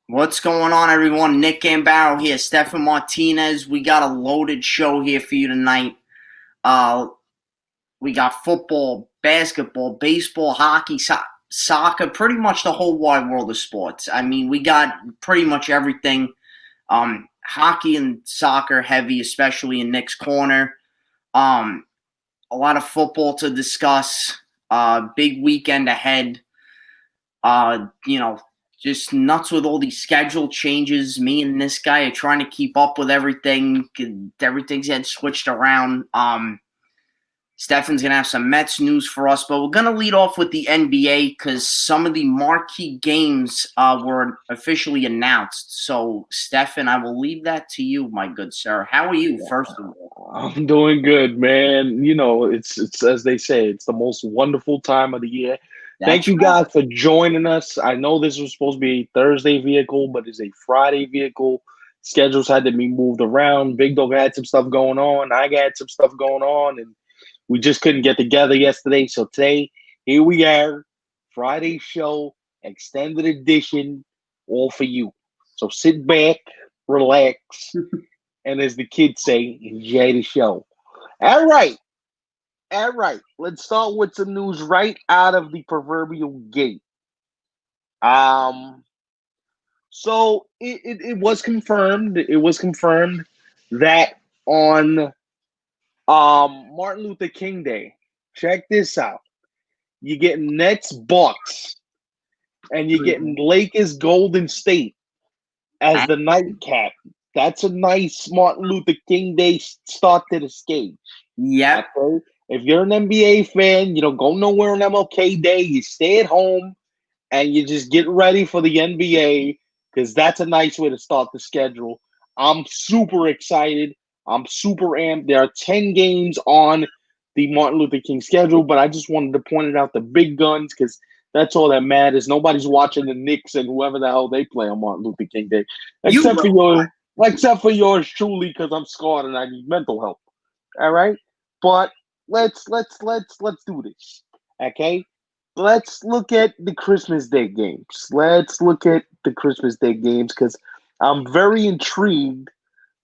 What's going on, everyone? Nick Gambaro here, Stefan Martinez. We got a loaded show here for you tonight. Uh, we got football, basketball, baseball, hockey, soccer, pretty much the whole wide world of sports. I mean, we got pretty much everything. Hockey and soccer heavy, especially in Nick's corner. A lot of football to discuss. Big weekend ahead. You know, just nuts with all these schedule changes. Me and this guy are trying to keep up with everything. Everything's getting switched around. Stefan's going to have some Mets news for us, but we're going to lead off with the NBA because some of the marquee games were officially announced. So, Stefan, I will leave that to you, my good sir. How are you, first of all? I'm doing good, man. You know, it's as they say, it's the most wonderful time of the year. Thank That's you right. guys for joining us. I know this was supposed to be a Thursday vehicle, but it's a Friday vehicle. Schedules had to be moved around. Big Dog had some stuff going on. I got some stuff going on, and we just couldn't get together yesterday. So today, here we are, Friday show, extended edition, all for you. So sit back, relax, and as the kids say, enjoy the show. All right. All right. Let's start with some news right out of the proverbial gate. Um, so it was confirmed. It was confirmed that on Martin Luther King Day, check this out. You get Nets Bucks and you're getting Lakers Golden State as the nightcap. That's a nice Martin Luther King Day start to the stage. Yep. Okay? If you're an NBA fan, you don't go nowhere on MLK Day. You stay at home and you just get ready for the NBA because that's a nice way to start the schedule. I'm super excited. I'm super amped. There are 10 games on the Martin Luther King schedule, but I just wanted to point it out the big guns because that's all that matters. Nobody's watching the Knicks and whoever the hell they play on Martin Luther King Day, except for yours truly, because I'm scarred and I need mental help. All right, but let's do this. Okay, let's look at the Christmas Day games. Let's look at the Christmas Day games because I'm very intrigued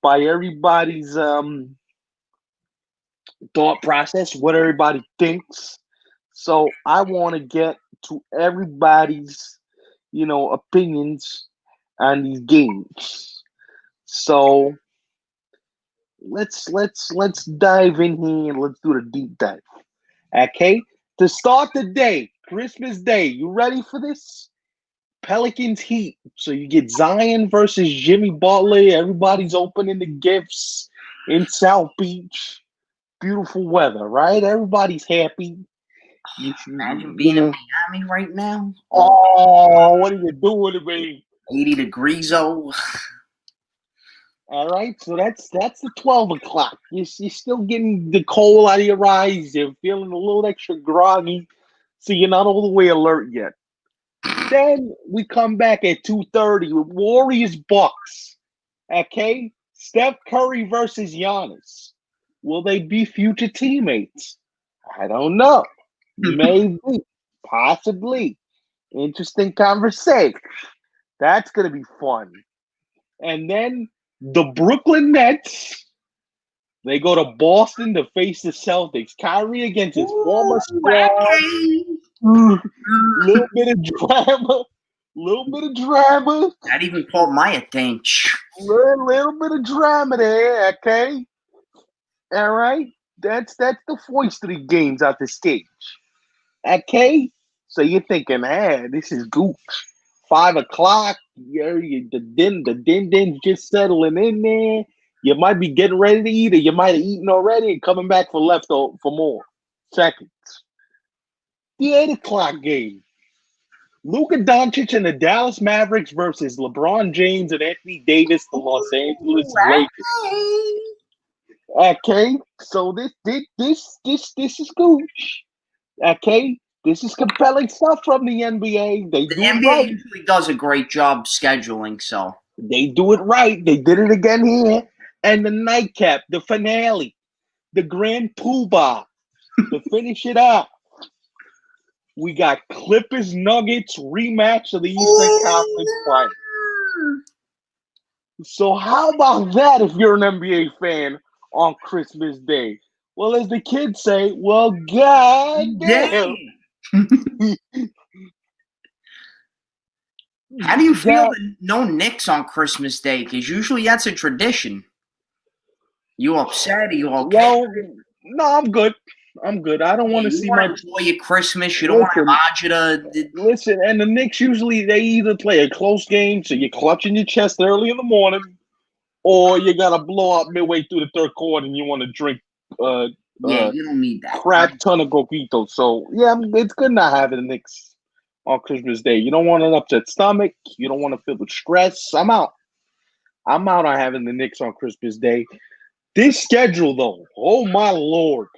by everybody's thought process, what everybody thinks. So I want to get to everybody's, opinions on these games. So let's dive in here and let's do the deep dive. Okay, to start the day, Christmas Day. You ready for this? Pelicans Heat. So you get Zion versus Jimmy Butler. Everybody's opening the gifts in South Beach. Beautiful weather, right? Everybody's happy. Imagine being in Miami right now. Oh, what are you doing to me? 80 degrees. Oh, All right, so that's the 12 o'clock. You're still getting the coal out of your eyes. You're feeling a little extra groggy, so you're not all the way alert yet. Then we come back at 2:30 with Warriors Bucks. Okay, Steph Curry versus Giannis. Will they be future teammates? I don't know. Maybe, possibly. Interesting conversation. That's gonna be fun. And then the Brooklyn Nets. They go to Boston to face the Celtics. Kyrie against his former squad. Little bit of drama. Little bit of drama. that even caught my attention. Little bit of drama there, okay? All right. That's the foist of the games out the stage. Okay? So you're thinking, this is gooch. 5 o'clock, the din just settling in there. You might be getting ready to eat, or you might have eaten already and coming back for more seconds. The 8 o'clock game. Luka Doncic and the Dallas Mavericks versus LeBron James and Anthony Davis, the Los Angeles Lakers. Okay, so this is gooch. Okay, this is compelling stuff from the NBA. They The do it NBA right. usually does a great job scheduling, so. They do it right. They did it again here. And the nightcap, the finale, the grand poobah to finish it up. We got Clippers Nuggets rematch of the Eastern Conference Finals. So how about that if you're an NBA fan on Christmas Day? Well, as the kids say, well, goddamn. How do you feel God, that no Knicks on Christmas Day? Because usually that's a tradition. You upset? Are you okay? well, no, I'm good. I'm good. I don't Yeah, want to you see want my to enjoy your Christmas. You don't want to have agita. listen. And the Knicks usually they either play a close game, so you're clutching your chest early in the morning, or you got to blow up midway through the third quarter and you want to drink Yeah, you don't need that. crap ton of coquitos. So yeah, it's good not having the Knicks on Christmas Day. You don't want an upset stomach. You don't want to feel the stress. I'm out. I'm out on having the Knicks on Christmas Day. This schedule, though, oh my lord.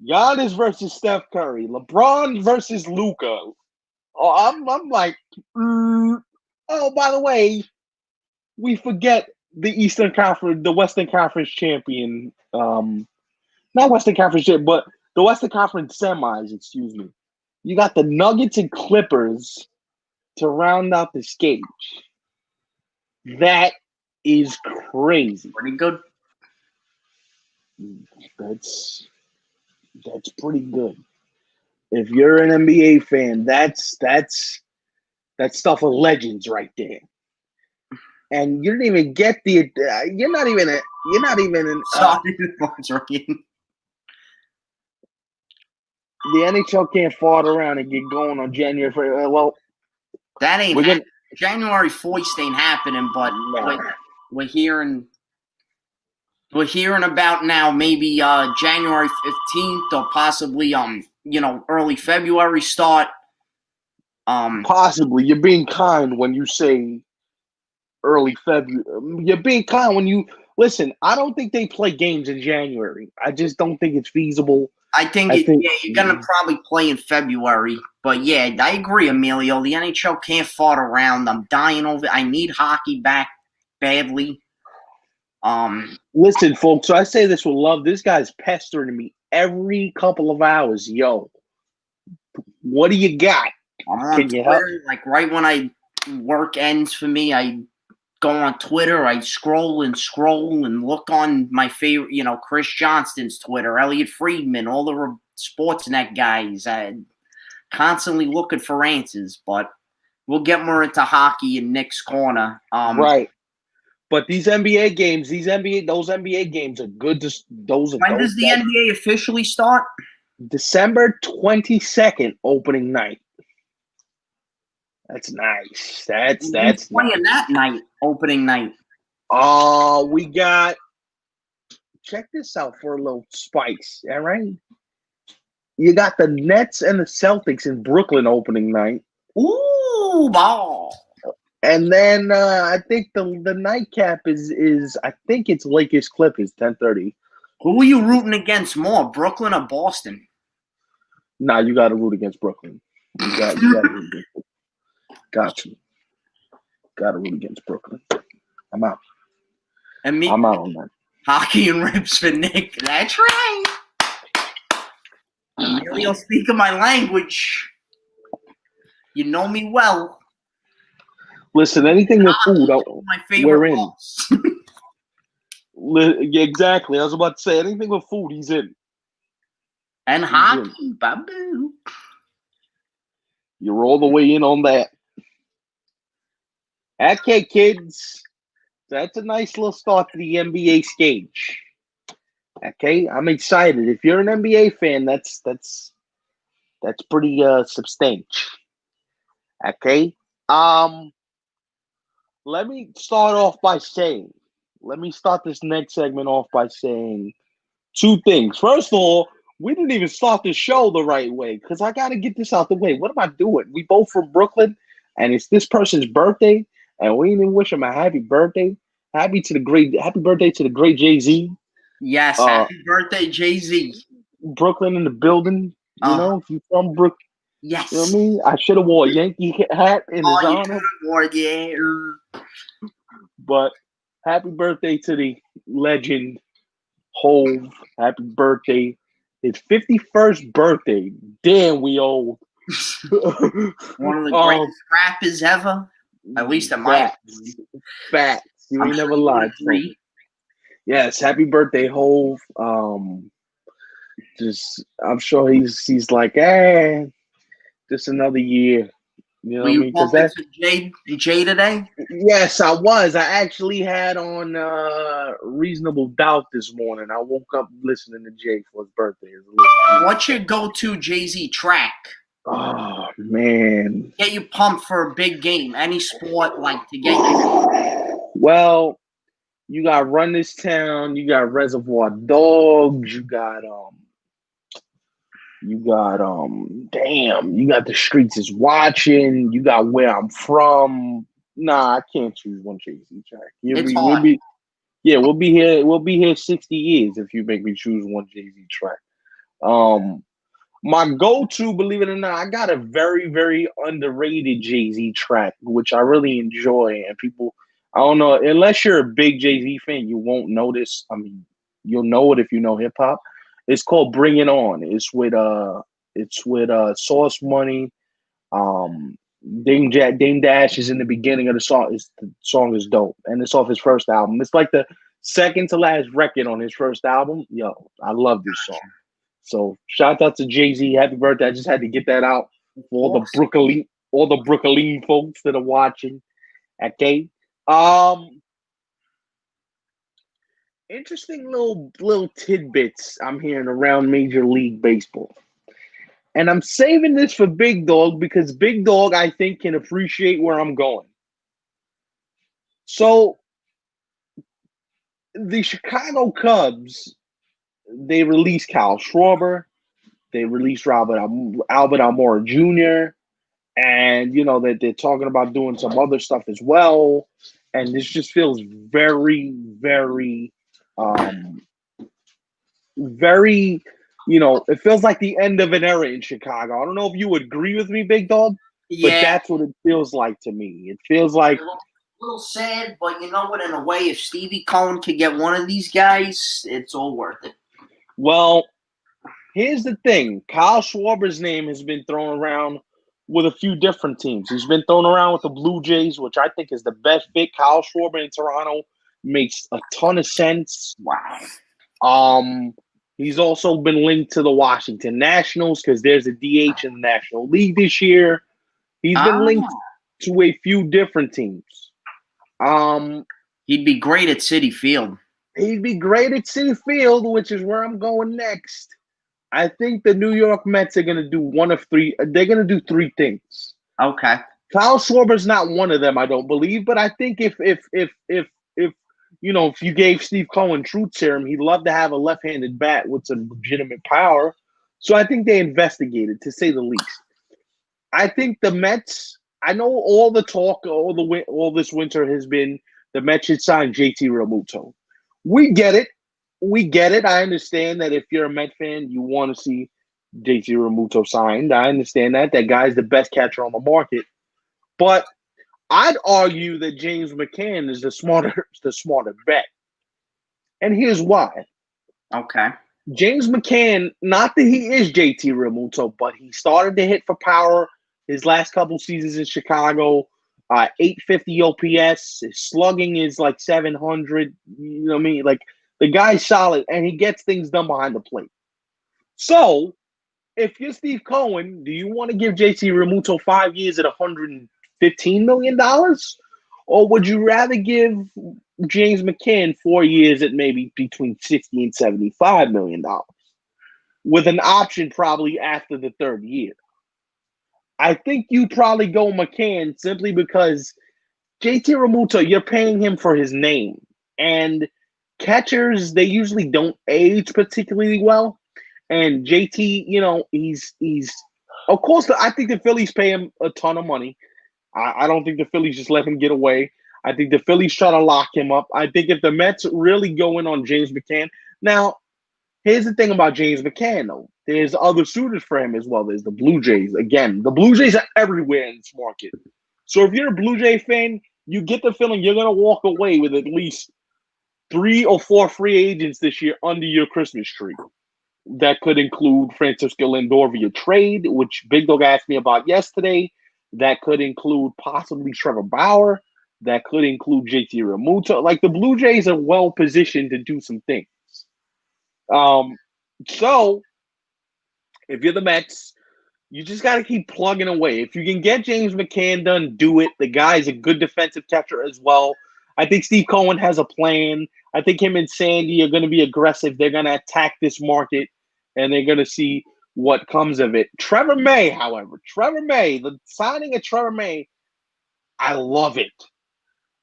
Giannis versus Steph Curry. LeBron versus Luka. Oh, I'm like, oh, by the way, we forget the Eastern Conference, the Western Conference champion. Not Western Conference champion, but the Western Conference semis, excuse me. You got the Nuggets and Clippers to round out the stage. That is crazy. Pretty good. That's pretty good. If you're an NBA fan, that's stuff of legends right there. And you didn't even get the. You're not even. Sorry, the phone's ringing. The NHL can't fart around and get going on January 1st. Well, that ain't January 4th ain't happening, but we're hearing about now maybe January 15th or possibly early February start. Possibly. You're being kind when you say early February. You're being kind when you listen. I don't think they play games in January. I just don't think it's feasible. I think you're gonna probably play in February. But yeah, I agree, Emilio. The NHL can't fart around. I'm dying over. I need hockey back badly. Listen, folks. So I say this with love. This guy's pestering me every couple of hours. Yo, what do you got? I'm on Twitter. Like right when work ends for me, I go on Twitter. I scroll and look on my favorite, Chris Johnston's Twitter, Elliot Friedman, all the Sportsnet guys. Constantly looking for answers, but we'll get more into hockey in Nick's corner. Right. But these NBA games, those NBA games are good. When does the NBA officially start? December 22nd, opening night. That's nice. That's playing that night, opening night. We got. Check this out for a little spice. All right. You got the Nets and the Celtics in Brooklyn opening night. Ooh, ball. And then I think the nightcap is I think it's Lakers Clippers 10:30. Who are you rooting against more, Brooklyn or Boston? Nah, you got to root against Brooklyn. You got to root against Brooklyn. Got you. Got to root against Brooklyn. I'm out. And me, I'm out on that. Hockey and rips for Nick. That's right. Emilio, speaking my language. You know me well. Listen, anything with food, my favorite we're in. Yeah, exactly. I was about to say, anything with food, he's in. And hockey, babu. You're all the way in on that. Okay, kids. That's a nice little start to the NBA stage. Okay, I'm excited. If you're an NBA fan, that's pretty substantial. Okay. Let me start this next segment off by saying two things. First of all, we didn't even start the show the right way because I got to get this out the way. What am I doing? We both from Brooklyn, and it's this person's birthday, and we didn't wish him a happy birthday. Happy birthday to the great Jay-Z. Yes, happy birthday, Jay-Z. Brooklyn in the building. You know, if you're from Brooklyn. Yes. You know what I mean? I should have wore a Yankee hat in his honor. But happy birthday to the legend, Hove. Happy birthday. His 51st birthday. Damn, we old. One of the greatest rappers ever. At least in my opinion. Facts. Facts. You I'm ain't sure never you would lied to me. agree. Yes, happy birthday, Hove. Just I'm sure he's like, hey, just another year. You know Were what I you mean? Because bumping that to Jay today? yes, I was. I actually had on Reasonable Doubt this morning. I woke up listening to Jay for his birthday. What's your go-to Jay-Z track? Oh man. Get you pumped for a big game, any sport, like to get you. Well, you got Run This Town, you got Reservoir Dogs, you got The Streets Is Watching, you got Where I'm From. Nah, I can't choose one Jay-Z track. It's hard. We'll be here 60 years if you make me choose one Jay-Z track. My go-to, believe it or not, I got a very, very underrated Jay-Z track, which I really enjoy. And people, I don't know, unless you're a big Jay-Z fan, you won't know this. I mean, you'll know it if you know hip-hop. It's called Bring It On. It's with Sauce Money. Dame Dash is in the beginning of the song. The song is dope. And it's off his first album. It's like the second to last record on his first album. Yo, I love this song. So shout out to Jay-Z. Happy birthday. I just had to get that out for all the Brooklyn folks that are watching. Okay. Interesting little tidbits I'm hearing around Major League Baseball. And I'm saving this for Big Dog because Big Dog, I think, can appreciate where I'm going. So the Chicago Cubs, they released Kyle Schwarber. They released Albert Almora Jr. And you know that they're talking about doing some other stuff as well. And this just feels very, very, very. It feels like the end of an era in Chicago. I don't know if you would agree with me, Big Dog, but Yeah, that's what it feels like to me. It feels like a little sad, but you know what? In a way, if Stevie Cohen could get one of these guys, it's all worth it. well. Here's the thing. Kyle Schwarber's name has been thrown around with a few different teams. He's been thrown around with the Blue Jays, which I think is the best fit. Kyle Schwarber in Toronto makes a ton of sense. Wow. He's also been linked to the Washington Nationals because there's a DH in the National League this year. He's been linked to a few different teams. He'd be great at Citi Field. He'd be great at Citi Field, which is where I'm going next. I think the New York Mets are going to do one of three. They're going to do three things. Okay. Kyle Schwarber's not one of them, I don't believe. But I think if you gave Steve Cohen truth serum, he'd love to have a left-handed bat with some legitimate power. So I think they investigated, to say the least. I think the Mets. I know all the talk, all this winter has been the Mets should sign JT Realmuto. We get it. I understand that if you're a Met fan, you want to see JT Realmuto signed. I understand that. That guy's the best catcher on the market. But I'd argue that James McCann is the smarter bet. And here's why. Okay. James McCann, not that he is JT Realmuto, but he started to hit for power his last couple seasons in Chicago. 850 OPS. His slugging is like 700. You know what I mean? Like, the guy's solid, and he gets things done behind the plate. So, if you're Steve Cohen, do you want to give JT Realmuto 5 years at $115 million? Or would you rather give James McCann 4 years at maybe between $60 and $75 million? With an option probably after the third year. I think you probably go McCann simply because JT Realmuto, you're paying him for his name. And catchers, they usually don't age particularly well. And JT, he's of course, I think the Phillies pay him a ton of money. I don't think the Phillies just let him get away. I think the Phillies try to lock him up. I think if the Mets really go in on James McCann. Now, here's the thing about James McCann, though. There's other suitors for him as well. There's the Blue Jays. Again, the Blue Jays are everywhere in this market. So if you're a Blue Jay fan, you get the feeling you're going to walk away with at least 3 or 4 free agents this year under your Christmas tree. That could include Francisco Lindor via trade, which Big Dog asked me about yesterday. That could include possibly Trevor Bauer. That could include JT Realmuto. Like the Blue Jays are well positioned to do some things. So if you're the Mets, you just got to keep plugging away. If you can get James McCann done, do it. The guy's a good defensive catcher as well. I think Steve Cohen has a plan. I think him and Sandy are going to be aggressive. They're going to attack this market, and they're going to see what comes of it. Trevor May, however, the signing of Trevor May, I love it.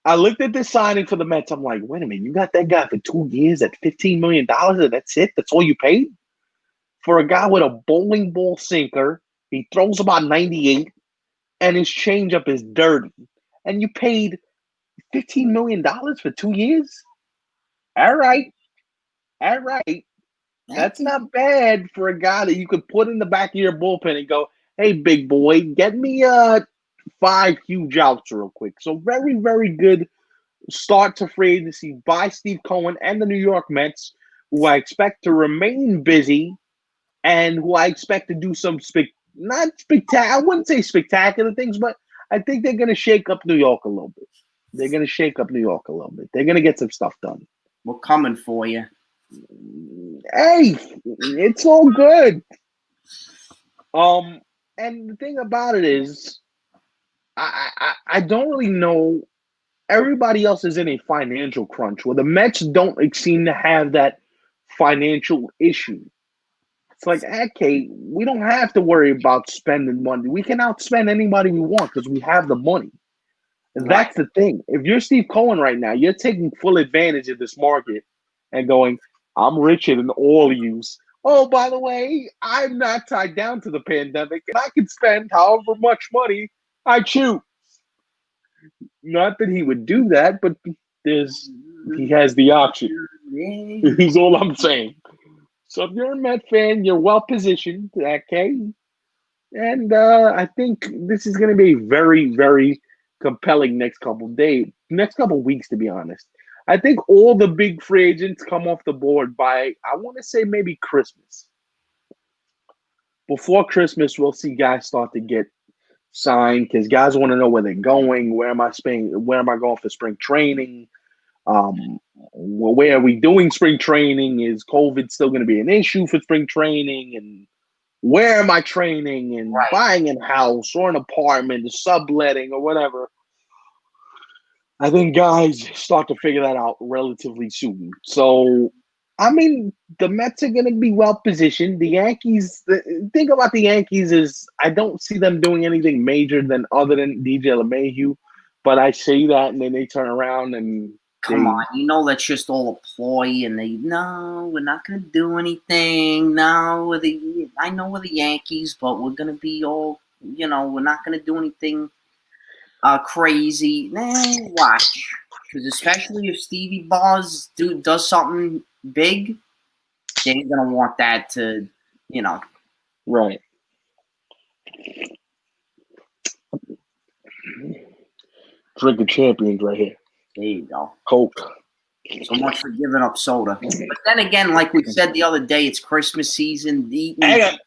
I looked at this signing for the Mets. I'm like, wait a minute, you got that guy for 2 years at $15 million, and that's it? That's all you paid? For a guy with a bowling ball sinker, he throws about 98, and his changeup is dirty. And you paid $15 million for 2 years? All right. That's not bad for a guy that you could put in the back of your bullpen and go, hey, big boy, get me 5 huge outs real quick. So very, very good start to free agency by Steve Cohen and the New York Mets, who I expect to remain busy and who I expect to do some I wouldn't say spectacular things, but I think they're going to shake up New York a little bit. They're going to get some stuff done. We're coming for you. Hey, it's all good. And the thing about it is, I don't really know. Everybody else is in a financial crunch. Well, the Mets don't seem to have that financial issue. It's like, okay, we don't have to worry about spending money. We can outspend anybody we want because we have the money. And that's the thing. If you're Steve Cohen right now, you're taking full advantage of this market and going, I'm richer than all of you. Oh, by the way, I'm not tied down to the pandemic, and I can spend however much money I choose. Not that he would do that, but he has the option. Is all I'm saying. So if you're a Met fan, you're well positioned, okay? And I think this is going to be very, very compelling next couple weeks, to be honest. I think all the big free agents come off the board by, I want to say, maybe Christmas. Before Christmas, we'll see guys start to get signed because guys want to know where they're going. Where am I going for spring training? Where are we doing spring training? Is COVID still going to be an issue for spring training? And where am I training and buying a house or an apartment, subletting or whatever? I think guys start to figure that out relatively soon. So, I mean, the Mets are going to be well positioned. The Yankees, the thing about the Yankees is I don't see them doing anything major other than DJ LeMahieu. But I say that, and then they turn around and come on, you know that's just all a ploy, and no, we're not going to do anything. No, I know we're the Yankees, but we're going to be all, we're not going to do anything crazy. Watch, because especially if Stevie Boz does something big, they're going to want that to, Right. Drinking champions right here. There you go. Coke. So much for giving up soda. But then again, like we said the other day, it's Christmas season. Hey,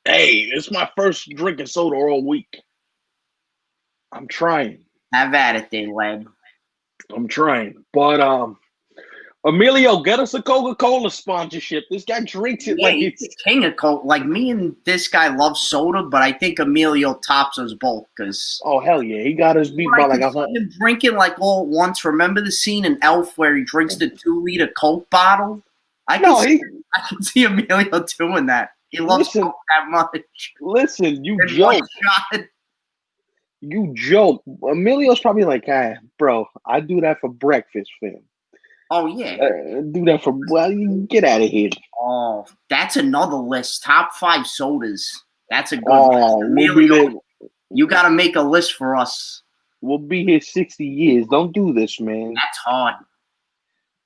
it's my first drinking soda all week. I'm trying. Have at it, then, lad. I'm trying. But Emilio, get us a Coca-Cola sponsorship. This guy drinks it like he's the king of Coke. Like me and this guy love soda, but I think Emilio tops us both because. Oh hell yeah, he got us beat by like him drinking like all at once. Remember the scene in Elf where he drinks the 2-liter Coke bottle? I can see Emilio doing that. He loves Coke that much. Listen, you joke. You joke. Emilio's probably like, bro, I do that for breakfast, fam. Oh, yeah. Do that for, get out of here. Oh, that's another list. Top 5 sodas. That's a good list. Emilio, you got to make a list for us. We'll be here 60 years. Don't do this, man. That's hard.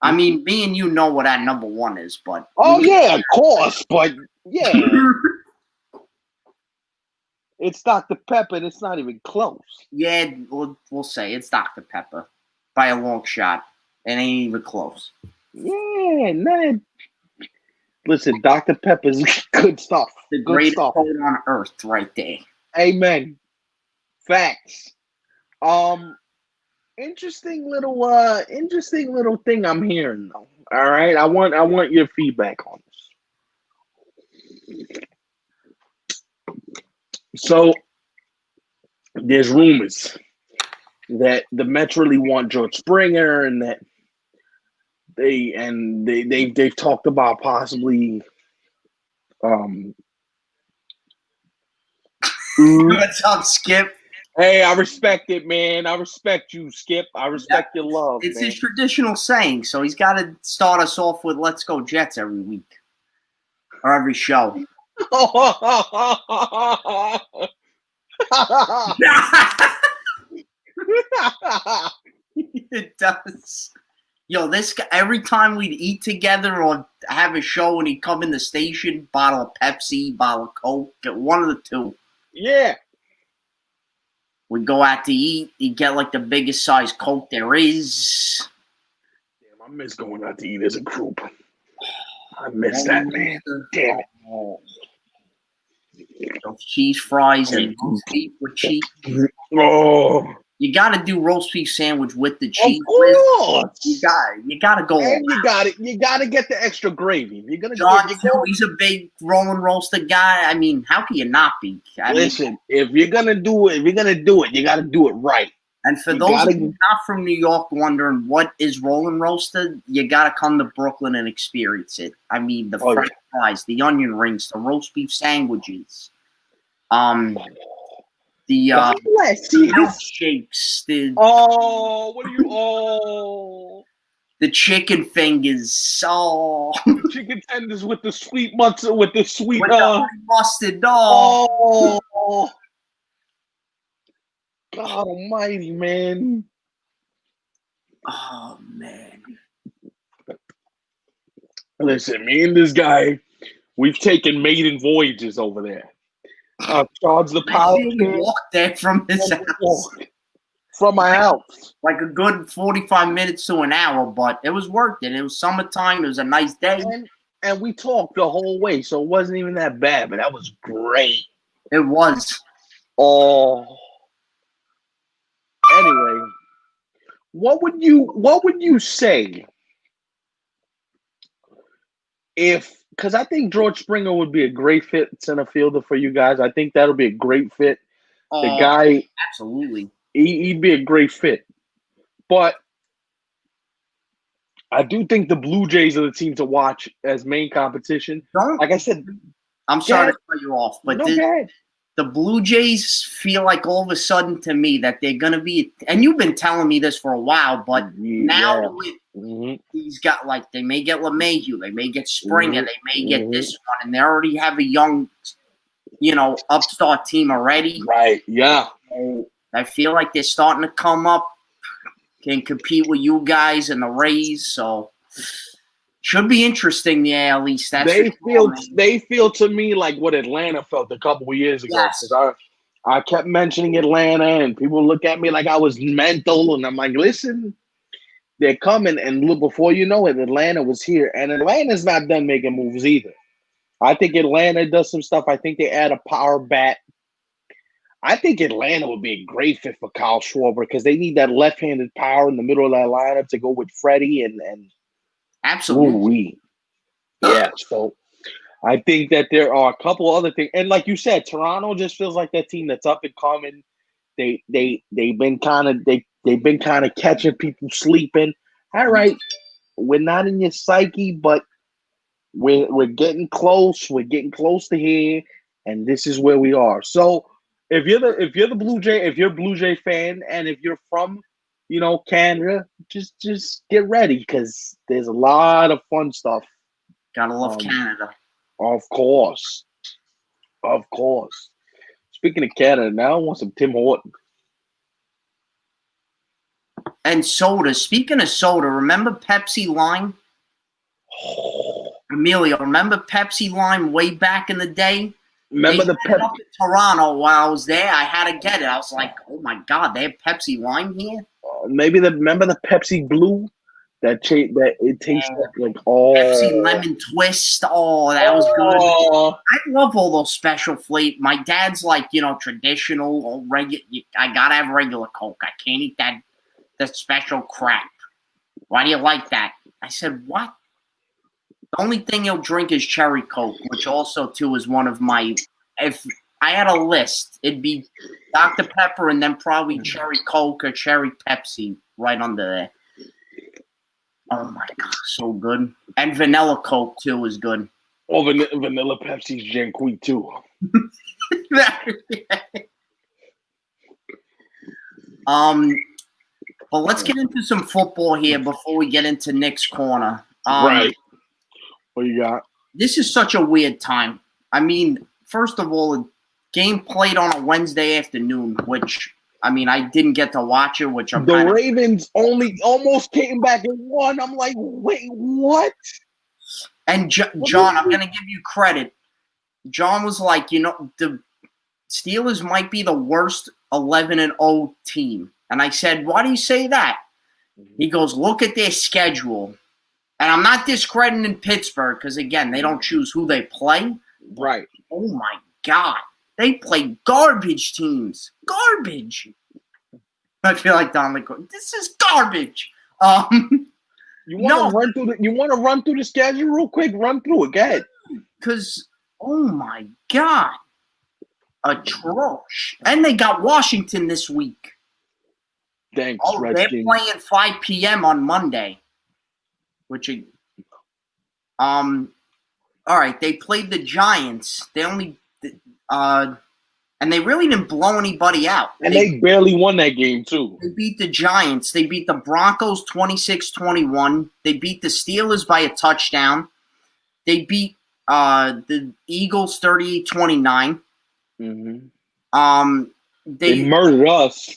I mean, me and you know what that number 1 is, but. Oh, yeah, of course. But, yeah. It's Dr. Pepper, and it's not even close. Yeah, we'll say it's Dr. Pepper by a long shot. It ain't even close. Yeah, man. Listen, Dr. Pepper's good stuff. The greatest food on earth right there. Amen. Facts. Interesting little thing I'm hearing though. All right, I want your feedback on this. So there's rumors that the Mets really want George Springer, and that they've talked about possibly What's up, Skip? Hey, I respect it, man. I respect you, Skip. I respect your love, It's man. his traditional saying, so he's got to start us off with "Let's go Jets" every week or every show. It does. Yo, this guy, every time we'd eat together or have a show and he'd come in the station, bottle of Pepsi, bottle of Coke, get one of the two. Yeah. We'd go out to eat. He'd get like the biggest size Coke there is. Damn, I miss going out to eat as a group. I miss that, man. Damn it. Oh. Those cheese fries and roast beef with cheese. Oh. You got to do roast beef sandwich with the cheese. Of course. You got to go. And you got to get the extra gravy. You're gonna John, get, he's a big rolling roaster guy. I mean, how can you not be? Listen, if you're gonna do it, you got to do it right. And for those of you not from New York wondering what is rolling roaster, you got to come to Brooklyn and experience it. I mean, the French fries, the onion rings, the roast beef sandwiches, the milkshakes, the chicken fingers, chicken tenders with the sweet mustard, with the mustard, God almighty, man. Oh, man. Listen, me and this guy, we've taken maiden voyages over there. Charge the power. We walked there from his house. From my house. Like a good 45 minutes to an hour, but it was worth it. It was summertime. It was a nice day. And we talked the whole way, so it wasn't even that bad, but that was great. It was. Oh. Anyway, what would you say if, because I think George Springer would be a great fit center fielder for you guys. I think that'll be a great fit. The guy, absolutely, he'd be a great fit. But I do think the Blue Jays are the team to watch as main competition. Like I said, I'm sorry to cut you off, but the Blue Jays feel like all of a sudden to me that they're going to be, and you've been telling me this for a while, but now he's got, like, they may get LeMahieu, they may get Springer, they may get this one, and they already have a young, upstart team already. Right, yeah. So I feel like they're starting to come up, can compete with you guys and the Rays, so should be interesting, at least. They feel to me like what Atlanta felt a couple of years ago. Yes. I kept mentioning Atlanta, and people look at me like I was mental, and I'm like, listen, they're coming, and look, before you know it, Atlanta was here, and Atlanta's not done making moves either. I think Atlanta does some stuff. I think they add a power bat. I think Atlanta would be a great fit for Kyle Schwarber because they need that left-handed power in the middle of that lineup to go with Freddie and absolutely. Yeah, so I think that there are a couple other things. And like you said, Toronto just feels like that team that's up and coming. They've been kind of catching people sleeping. All right, we're not in your psyche, but we're getting close. We're getting close to here, and this is where we are. So if you're the Blue Jay, if you're a Blue Jay fan, and if you're from Canada, just get ready because there's a lot of fun stuff. Gotta love Canada. Of course. Speaking of Canada, now I want some Tim Hortons. And soda. Speaking of soda, remember Pepsi Lime? Emilio, remember Pepsi Lime way back in the day? Remember the Pepsi up in Toronto while I was there. I had to get it. I was like, oh my God, they have Pepsi Lime here? Remember the Pepsi Blue? that it tastes like Pepsi lemon twist. Oh, that was good. I love all those special flavors. My dad's like, traditional or regular. I gotta have regular Coke. I can't eat that special crap. Why do you like that? I said, what? The only thing he'll drink is cherry Coke, which also too is one of my. If I had a list, it'd be Dr. Pepper and then probably cherry Coke or cherry Pepsi right under there. Oh my god, so good. And vanilla Coke too is good. Oh, vanilla Pepsi's janky too. But let's get into some football here before we get into Nick's corner. Right. What you got? This is such a weird time. I mean, first of all, the game played on a Wednesday afternoon, which I didn't get to watch it, which the Ravens almost came back and won. I'm like, wait, what? And John, I'm going to give you credit. John was like, the Steelers might be the worst 11-0 team. And I said, why do you say that? He goes, look at their schedule. And I'm not discrediting Pittsburgh because, again, they don't choose who they play. Right. Oh, my God. They play garbage teams. Garbage. I feel like Don McCoy. This is garbage. You want to run through the schedule real quick? Run through it. Go ahead. Because, oh, my God. Atrocious. And they got Washington this week. Thanks, they're playing 5 p.m. on Monday. Which, all right, they played the Giants. They only, and they really didn't blow anybody out. And they barely won that game, too. They beat the Giants. They beat the Broncos 26-21. They beat the Steelers by a touchdown. They beat the Eagles 38-29. Mm-hmm. They murdered us.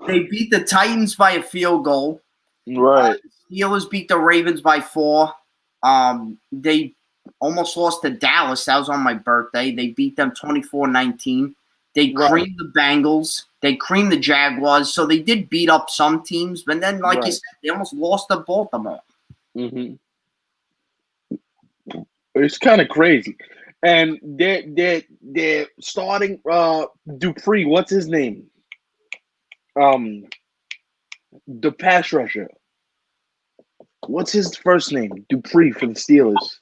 They beat the Titans by a field goal. Right. Steelers beat the Ravens by 4. They almost lost to Dallas. That was on my birthday. They beat them 24-19. They creamed the Bengals. They creamed the Jaguars. So they did beat up some teams. But then, like you said, they almost lost to Baltimore. Mm-hmm. It's kind of crazy. And they're starting Dupree. What's his name? The pass rusher. What's his first name? Dupree for the Steelers.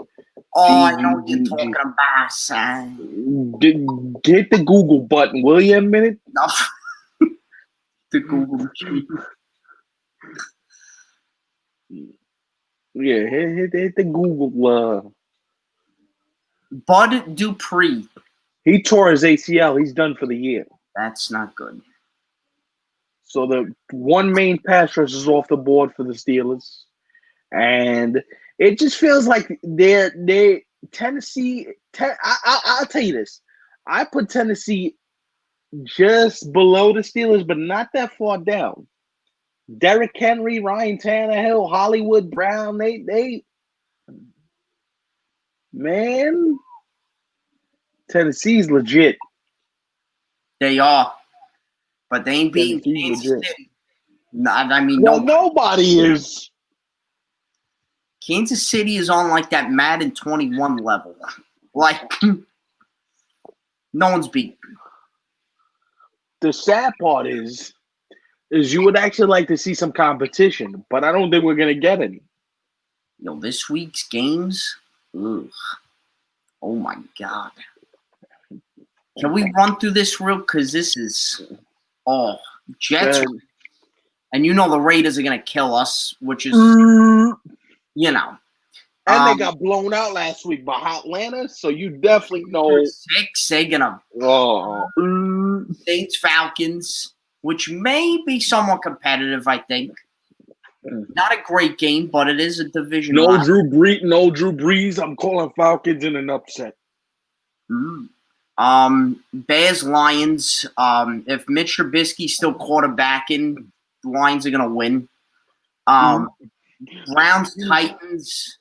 Oh, I know what you're talking about, son. Hit the Google button, will you, a minute? No. The Google machine. Yeah, hit the Google. Bud Dupree. He tore his ACL. He's done for the year. That's not good. So the one main pass rush is off the board for the Steelers. And it just feels like they Tennessee. I'll tell you this. I put Tennessee just below the Steelers, but not that far down. Derrick Henry, Ryan Tannehill, Hollywood Brown, they man, Tennessee's legit. They are. But they ain't beating Kansas City. Nobody is. Kansas City is on like that Madden 21 level. Like, no one's beaten. The sad part is you would actually like to see some competition, but I don't think we're going to get any. This week's games, ugh. Oh, my God. Can we run through this real? Because this is, Jetz. And the Raiders are going to kill us, which is, And they got blown out last week by Atlanta, so you definitely know. 6, they're going to. Saints, Falcons, which may be somewhat competitive, I think. Not a great game, but it is a division. No Drew Brees. I'm calling Falcons in an upset. Bears, Lions. If Mitch Trubisky's still quarterbacking, the Lions are going to win. Browns, Titans.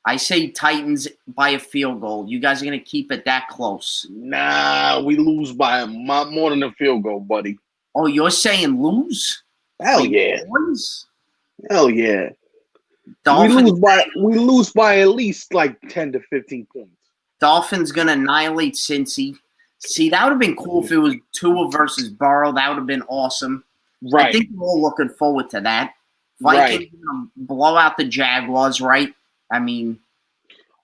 I say Titans by a field goal. You guys are going to keep it that close? Nah, we lose by more than a field goal, buddy. Oh, you're saying lose? Hell For your yeah. boys? Hell yeah. Dolphins. We lose by at least like 10 to 15 points. Dolphins gonna annihilate Cincy. See, that would have been cool if it was Tua versus Burrow. That would have been awesome. I Right. think we're all looking forward to that. Right. Vikings gonna blow out the Jaguars, right? I mean,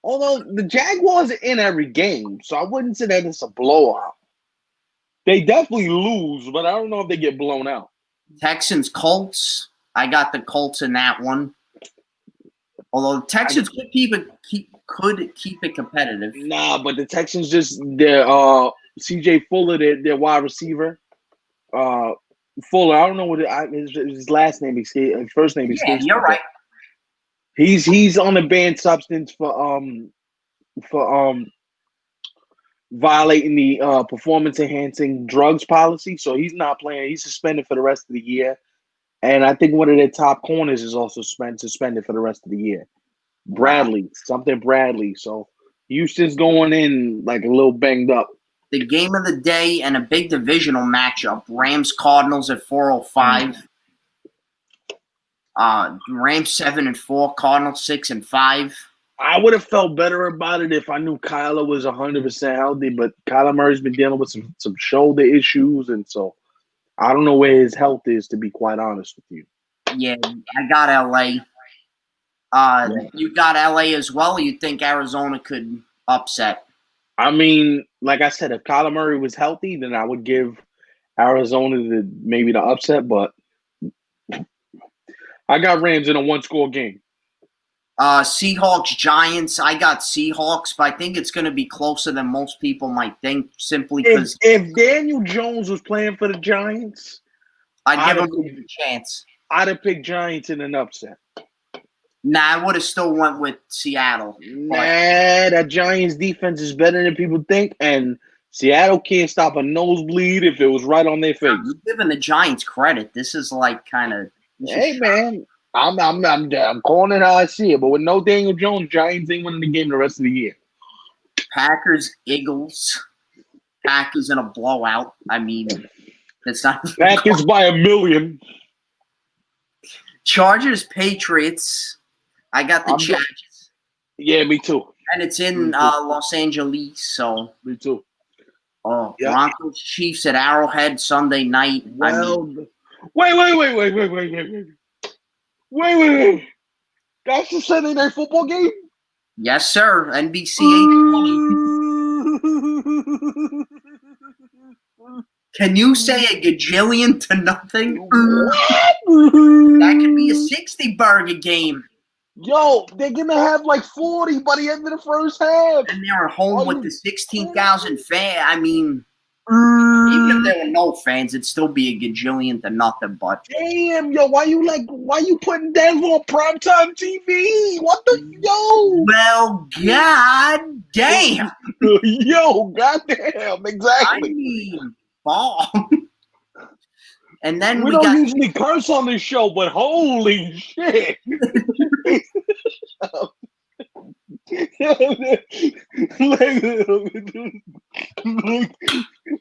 Although the Jaguars are in every game, so I wouldn't say that it's a blowout. They definitely lose, but I don't know if they get blown out. Texans, Colts. I got the Colts in that one. Although the Texans could keep it competitive. Nah, but the Texans their CJ Fuller, their wide receiver. Fuller, I don't know what his last name escapes. His first name Yeah, escapes. you're right. He's on a banned substance for violating the performance enhancing drugs policy. So he's not playing. He's suspended for the rest of the year. And I think one of their top corners is also suspended for the rest of the year. Bradley. So Houston's going in like a little banged up. The game of the day and a big divisional matchup: Rams Cardinals at 4:05. Rams 7-4, Cardinals 6-5. I would have felt better about it if I knew Kyler was 100% healthy, but Kyler Murray's been dealing with some shoulder issues, and so I don't know where his health is, to be quite honest with you. Yeah, I got LA. You got LA as well, or you think Arizona could upset? I mean, like I said, if Kyler Murray was healthy, then I would give Arizona maybe the upset, but I got Rams in a one-score game. Seahawks, Giants. I got Seahawks, but I think it's going to be closer than most people might think, simply because if Daniel Jones was playing for the Giants, I'd give him a chance. I'd have picked Giants in an upset. Nah, I would have still went with Seattle. Nah, that Giants defense is better than people think, and Seattle can't stop a nosebleed if it was right on their face. I'm giving the Giants credit. This is like kind of. Hey man, I'm calling it how I see it, but with no Daniel Jones, Giants ain't winning the game the rest of the year. Packers, Eagles. Packers in a blowout. I mean, it's not. Packers by 1,000,000. Chargers, Patriots. I got the Chargers. Yeah, me too. And it's in Los Angeles, so. Me too. Oh, yeah. Broncos, Chiefs at Arrowhead Sunday night. Well, wait. That's the Sunday Night Football game? Yes, sir. NBC 820. Can you say a gajillion to nothing? That could be a 60-burger game. Yo, they're going to have like 40 by the end of the first half. And they're home with the 16,000 fans. I mean, even if there were no fans, it'd still be a gajillion to nothing. But damn, yo, why you putting Denver on primetime TV? What the Well, god damn. Yo, goddamn, exactly. I mean, bomb. And then we don't usually curse on this show, but holy shit.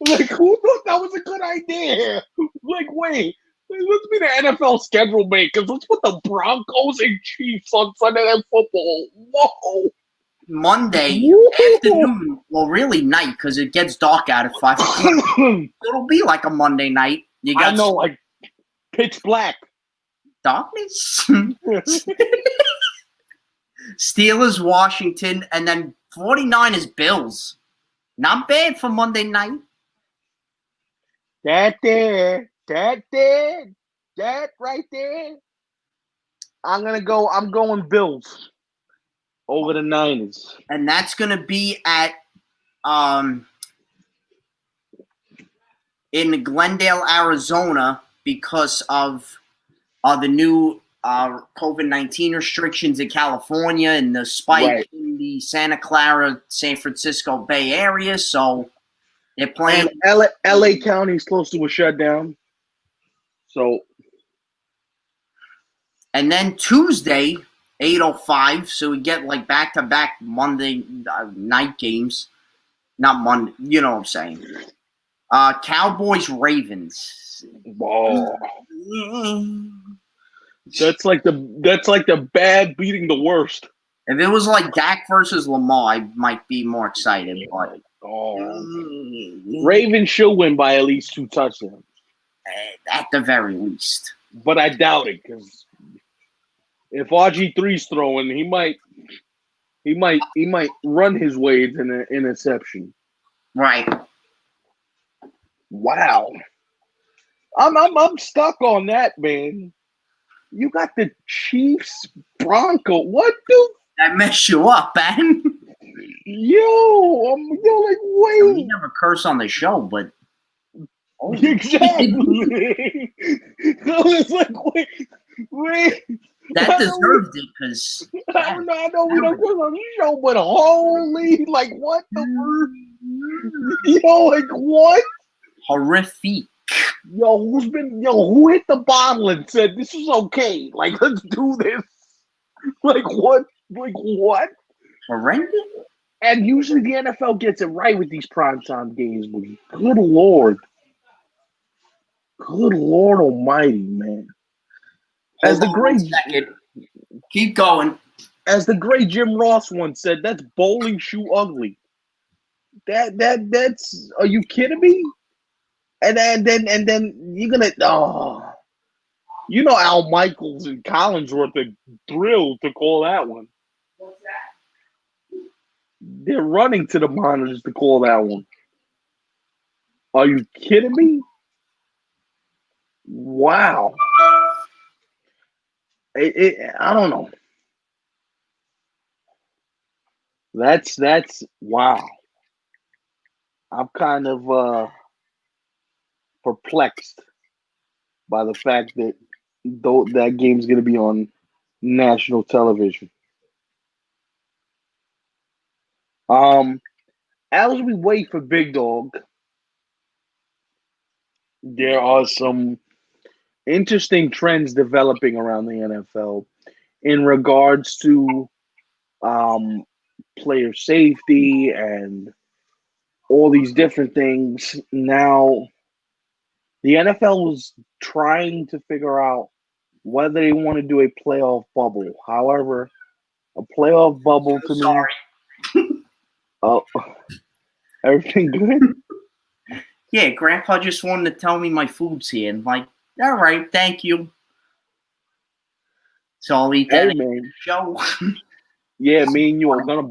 like who thought that was a good idea? Like, wait, let's be the NFL schedule makers. Let's put the Broncos and Chiefs on Sunday Night Football. Whoa. Monday afternoon, well, really night, because it gets dark out at 5 o'clock. It'll be like a Monday night. You got like pitch black. Darkness. Steelers, Washington, and then 49ers, Bills. Not bad for Monday night. That right there. I'm going Bills over the Niners. And that's going to be at in Glendale, Arizona, because of the new COVID-19 restrictions in California and the spike in the Santa Clara, San Francisco Bay Area. So they're playing. And LA County is close to a shutdown. So. And then Tuesday, 8:05. So we get like back-to-back Monday night games. Not Monday. You know what I'm saying. Cowboys Ravens. Oh, that's like the bad beating the worst. If it was like Dak versus Lamar, I might be more excited. But Ravens should win by at least 2 touchdowns. At the very least. But I doubt it because if RG3's throwing, he might run his way into an interception. Right. Wow. I'm stuck on that, man. You got the Chiefs Bronco. What the? That messed you up, man. Yo, like, wait. We never curse on the show, but exactly. I was like, wait. That deserved it because I know we don't curse on the show, but holy, like, what the? Yo, like, what? Horrific. Who hit the bottle and said this is okay? Like, let's do this. Like what? Horrendous? And usually the NFL gets it right with these primetime games, but good Lord almighty, man. As the great keep going. As the great Jim Ross once said, that's bowling shoe ugly. That's are you kidding me? And then you're gonna Al Michaels and Collinsworth are thrilled to call that one. What's that? They're running to the monitors to call that one. Are you kidding me? Wow. I don't know. That's wow. I'm kind of perplexed by the fact that that game's going to be on national television. As we wait for Big Dog, there are some interesting trends developing around the NFL in regards to player safety and all these different things. Now, the NFL was trying to figure out whether they want to do a playoff bubble. However, a playoff bubble to me. Oh, everything good? Yeah, Grandpa just wanted to tell me my food's here. And like, all right, thank you. So I'll eat that show. Yeah, me and you are gonna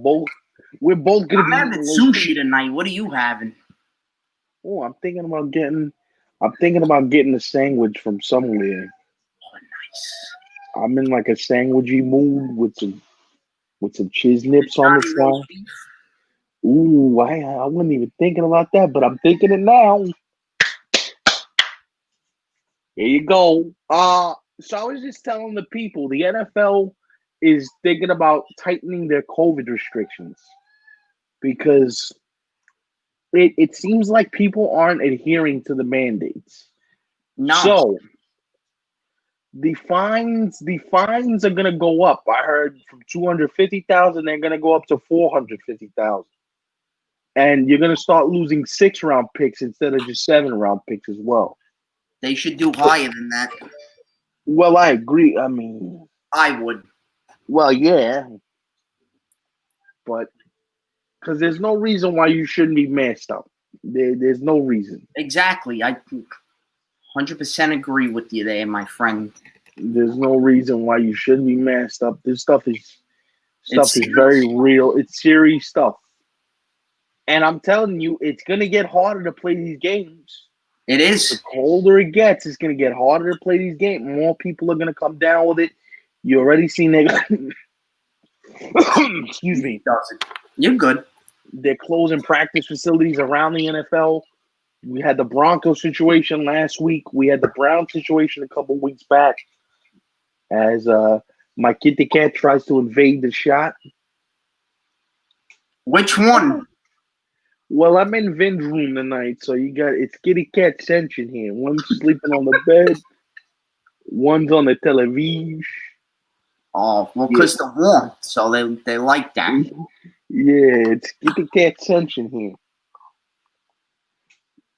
we're both gonna I'm having sushi tonight. What are you having? Oh, I'm thinking about getting a sandwich from somewhere. Oh, nice. I'm in like a sandwichy mood with some cheese nips on the side. Ooh, I wasn't even thinking about that, but I'm thinking it now. Here you go. So I was just telling the people, the NFL is thinking about tightening their COVID restrictions because it seems like people aren't adhering to the mandates. No. So the fines are gonna go up. I heard from 250,000, they're gonna go up to 450,000. And you're gonna start losing 6-round picks instead of just 7-round picks as well. They should do higher than that. Well, I agree. I mean, I would. Well, yeah, but because there's no reason why you shouldn't be masked up. There's no reason. Exactly. I 100% agree with you there, my friend. There's no reason why you shouldn't be masked up. This stuff is very real. It's serious stuff. And I'm telling you, it's going to get harder to play these games. It is. The colder it gets, it's going to get harder to play these games. More people are going to come down with it. You already seen that. Excuse me. You're good. They're closing practice facilities around the NFL. We had the Broncos situation last week. We had the Browns situation a couple weeks back as my kitty cat tries to invade the shot. Which one? Well, I'm in Vin's room tonight, so it's kitty cat tension here. One's sleeping on the bed, one's on the television. Oh, well, because they're warm, so they like that. Yeah, it's kitty cat tension here.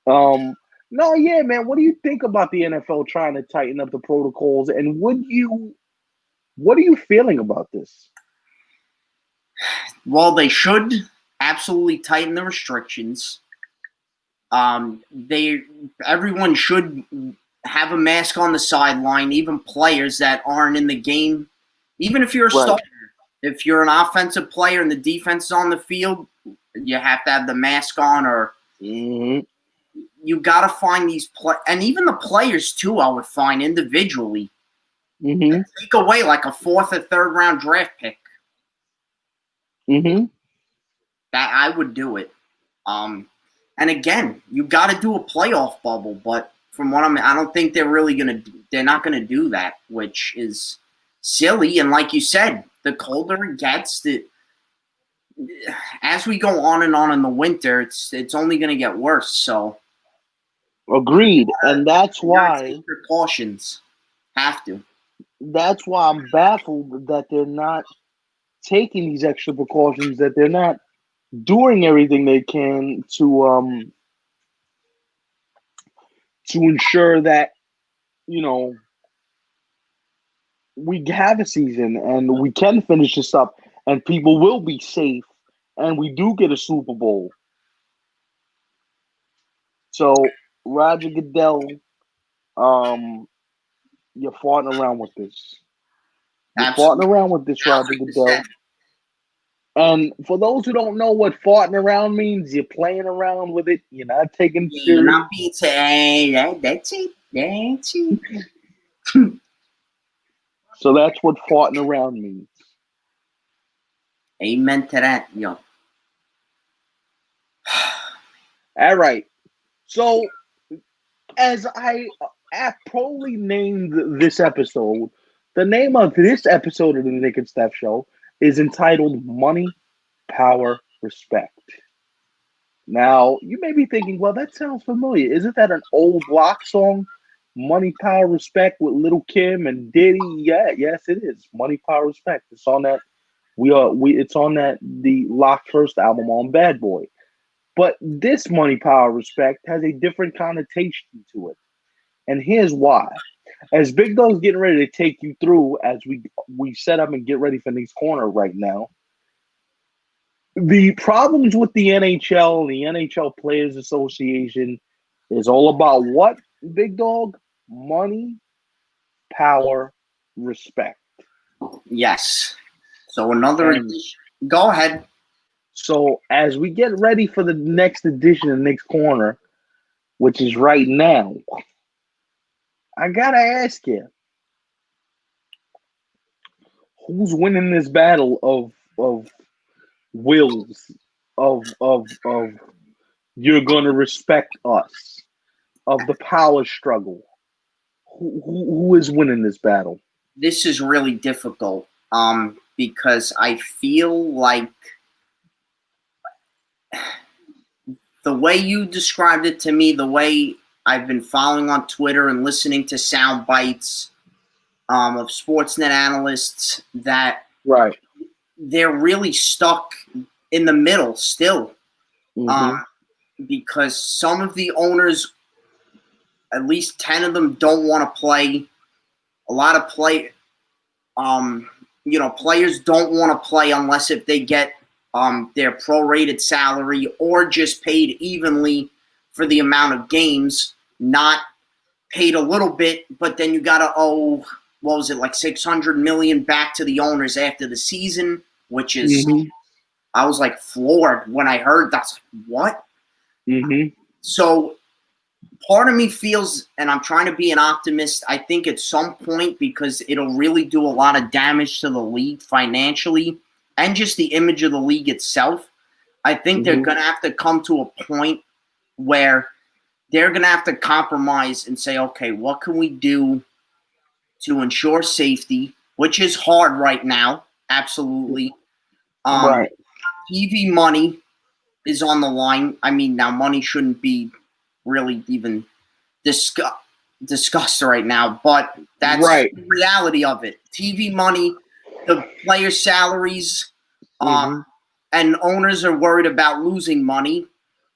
No, yeah, man. What do you think about the NFL trying to tighten up the protocols? And what are you feeling about this? Well, they should absolutely tighten the restrictions. They everyone should have a mask on the sideline, even players that aren't in the game. Even if you're a Right. starter, if you're an offensive player and the defense is on the field, you have to have the mask on, or Mm-hmm. you got to find these and even the players too. I would find individually Mm-hmm. take away like a 4th or 3rd round draft pick. Mm-hmm. That I would do it. And again, you got to do a playoff bubble, but from what I don't think they're really gonna. They're not gonna do that, which is silly. And like you said, the colder it gets, as we go on and on in the winter, it's only gonna get worse. So Agreed. And that's you gotta why take precautions. Have to. I'm baffled that they're not taking these extra precautions, that they're not doing everything they can to ensure that, you know, we have a season and we can finish this up and people will be safe and we do get a Super Bowl. So Roger Goodell, you're farting around with this. You're farting Absolutely. around with this, Roger Goodell. And for those who don't know what farting around means, you're playing around with it. You're not taking it Yeah, you're serious. not being say, that's it. That's it. So that's what farting around means. Amen to that, yo. All right. So as I aptly named this episode, the name of this episode of the Nick and Steph Show is entitled Money, Power, Respect. Now, you may be thinking, well, that sounds familiar. Isn't that an old rock song? Money, Power, Respect with Little Kim and Diddy? Yeah, yes, it is. Money, Power, Respect. It's on that it's on that the Lock First album on Bad Boy. But this Money, Power, Respect has a different connotation to it. And here's why. As Big Dog's getting ready to take you through as we set up and get ready for Nick's Corner right now, the problems with the NHL, the NHL Players Association, is all about what, Big Dog? Money, power, respect. Yes. So another edition. Go ahead. So as we get ready for the next edition of Nick's Corner, which is right now, I gotta ask you, who's winning this battle of wills of you're gonna respect us, of the power struggle? Who is winning this battle? This is really difficult because I feel like the way you described it to me, the way I've been following on Twitter and listening to sound bites of Sportsnet analysts, that Right. they're really stuck in the middle still. Mm-hmm. Because some of the owners, at least 10 of them, don't want to play. A lot of players don't want to play unless if they get their prorated salary or just paid evenly for the amount of games, not paid a little bit, but then you got to owe, what was it, like $600 million back to the owners after the season, which is, I was like floored when I heard that. I was like, what? Mm-hmm. So part of me feels, and I'm trying to be an optimist, I think at some point, because it'll really do a lot of damage to the league financially and just the image of the league itself, I think they're going to have to come to a point where they're going to have to compromise and say, okay, what can we do to ensure safety, which is hard right now, absolutely. Right. TV money is on the line. I mean, now money shouldn't be really even discussed right now, but that's Right. the reality of it. TV money, the player salaries, and owners are worried about losing money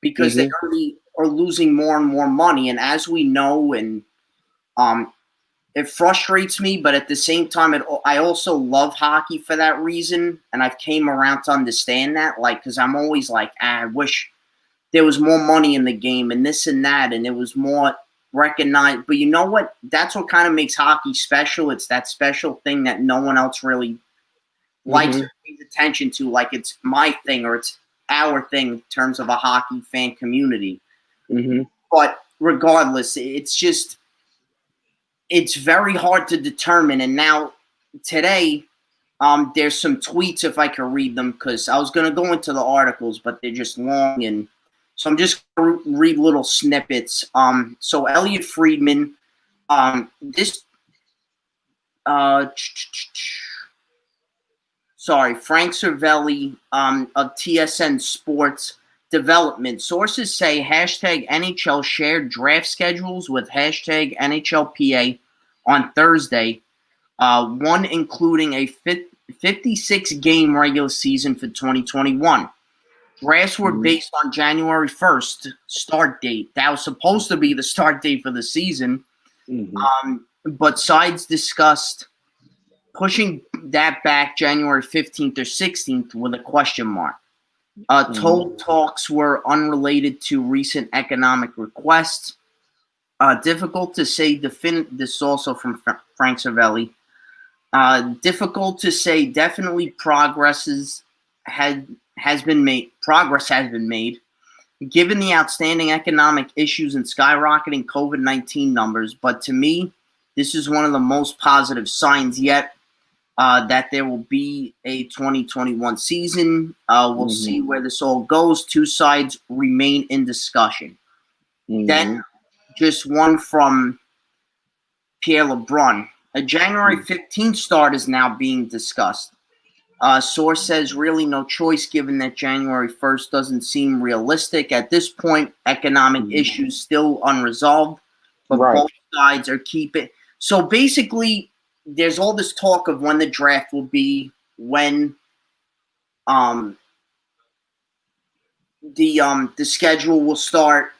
because they already are losing more and more money. And as we know, and it frustrates me, but at the same time, I also love hockey for that reason. And I've came around to understand that, like, because I'm always like, I wish there was more money in the game and this and that, and it was more recognized. But you know what? That's what kind of makes hockey special. It's that special thing that no one else really likes or pays attention to, like it's my thing or it's our thing in terms of a hockey fan community. But regardless, it's very hard to determine. And now today, there's some tweets, if I could read them, because I was going to go into the articles, but they're just long, and so I'm just going to read little snippets. So Elliot Friedman, Frank Cervelli of TSN Sports Development. Sources say hashtag NHL shared draft schedules with hashtag NHLPA on Thursday, one including a 56-game regular season for 2021. Drafts were based on January 1st start date. That was supposed to be the start date for the season. But sides discussed pushing that back January 15th or 16th with a question mark. Total talks were unrelated to recent economic requests. Difficult to say this is also from Frank Cervelli. Difficult to say. Definitely progress has been made. Given the outstanding economic issues and skyrocketing COVID-19 numbers. But to me, this is one of the most positive signs yet that there will be a 2021 season. We'll see where this all goes. Two sides remain in discussion. Then just one from Pierre LeBrun. A January 15th start is now being discussed. Source says really no choice given that January 1st doesn't seem realistic. At this point, economic issues still unresolved, but both sides are keeping. So basically, there's all this talk of when the draft will be, when the schedule will start,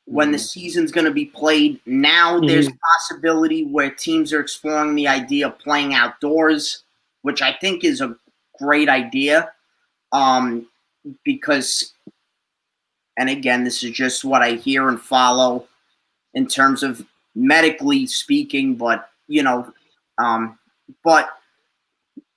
when the season's going to be played. Now there's a possibility where teams are exploring the idea of playing outdoors, which I think is a great idea, because, and again, this is just what I hear and follow in terms of medically speaking, but but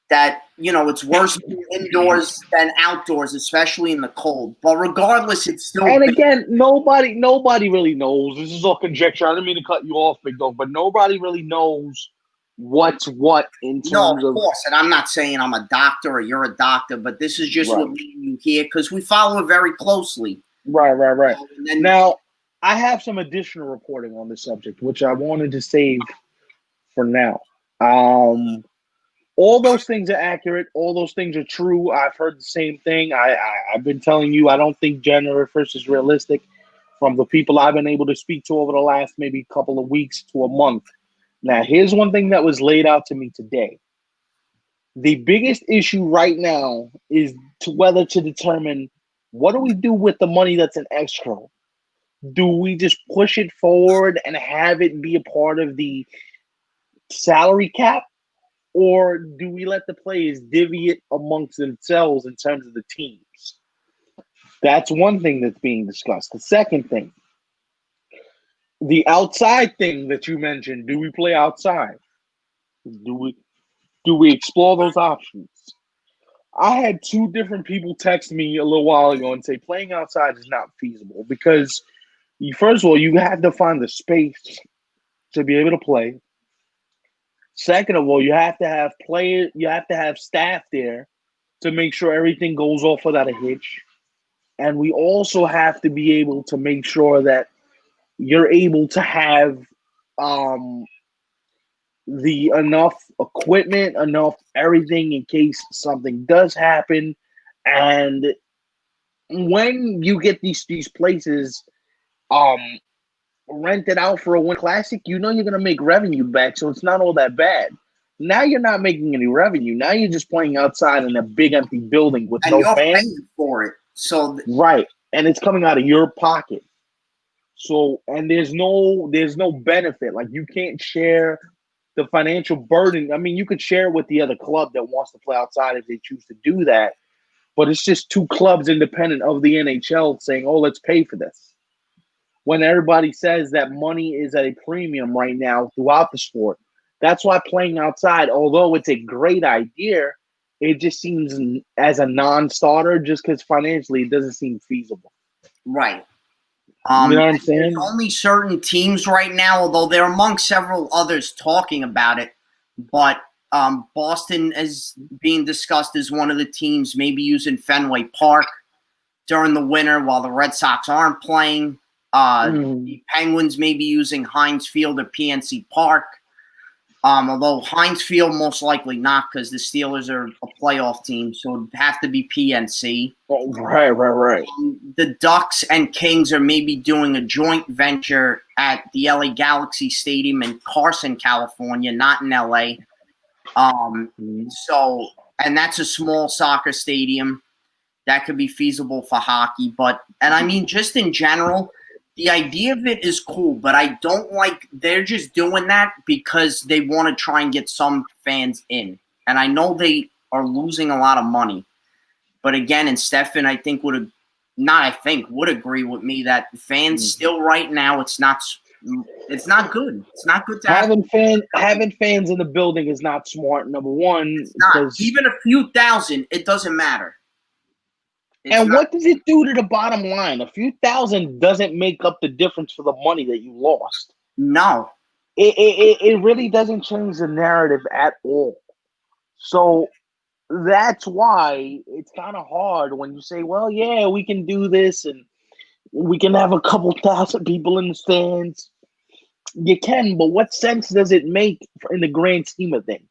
that, it's worse indoors than outdoors, especially in the cold. But regardless, it's still. And again, nobody really knows. This is all conjecture. I didn't mean to cut you off, Big Dog, but nobody really knows what's what in terms of course. And I'm not saying I'm a doctor or you're a doctor, but this is just what you hear because we follow it very closely. Right. Now, I have some additional reporting on this subject, which I wanted to save for now. All those things are accurate. All those things are true. I've heard the same thing. I've been telling you I don't think January 1st is realistic from the people I've been able to speak to over the last maybe couple of weeks to a month. Now, here's one thing that was laid out to me today. The biggest issue right now is whether to determine what do we do with the money that's in escrow. Do we just push it forward and have it be a part of the salary cap? Or do we let the players divvy it amongst themselves in terms of the teams? That's one thing that's being discussed. The second thing, the outside thing that you mentioned, do we play outside? Do we explore those options? I had two different people text me a little while ago and say playing outside is not feasible because, first of all, you have to find the space to be able to play. Second of all, you have to have players, you have to have staff there to make sure everything goes off without a hitch. And we also have to be able to make sure that you're able to have the enough equipment, enough everything in case something does happen. And when you get these places rented out for a Winter Classic, you're going to make revenue back, so it's not all that bad. Now you're not making any revenue. Now you're just playing outside in a big empty building with no fans for it. So right, and it's coming out of your pocket. So, and there's no benefit. Like, you can't share the financial burden. I mean, you could share with the other club that wants to play outside if they choose to do that, but it's just two clubs independent of the NHL saying, "Oh, let's pay for this." When everybody says that money is at a premium right now throughout the sport. That's why playing outside, although it's a great idea, it just seems as a non-starter just because financially it doesn't seem feasible. Right. You know what I'm There's saying? only certain teams right now, although they're among several others talking about it. But Boston is being discussed as one of the teams, maybe using Fenway Park during the winter while the Red Sox aren't playing. The Penguins may be using Heinz Field or PNC Park. Although Heinz Field most likely not, because the Steelers are a playoff team, so it would have to be PNC. Oh, right. The Ducks and Kings are maybe doing a joint venture at the LA Galaxy Stadium in Carson, California, not in LA. So, and that's a small soccer stadium that could be feasible for hockey. And I mean, just in general, the idea of it is cool, but I don't like they're just doing that because they want to try and get some fans in. And I know they are losing a lot of money. But again, and Stefan, I think would agree with me that fans still right now it's not good. It's not good to having fans in the building is not smart. Number one, because even a few thousand, it doesn't matter. What does it do to the bottom line? A few thousand doesn't make up the difference for the money that you lost. No. It really doesn't change the narrative at all. So that's why it's kind of hard when you say, well, yeah, we can do this and we can have a couple thousand people in the stands. You can, but what sense does it make in the grand scheme of things?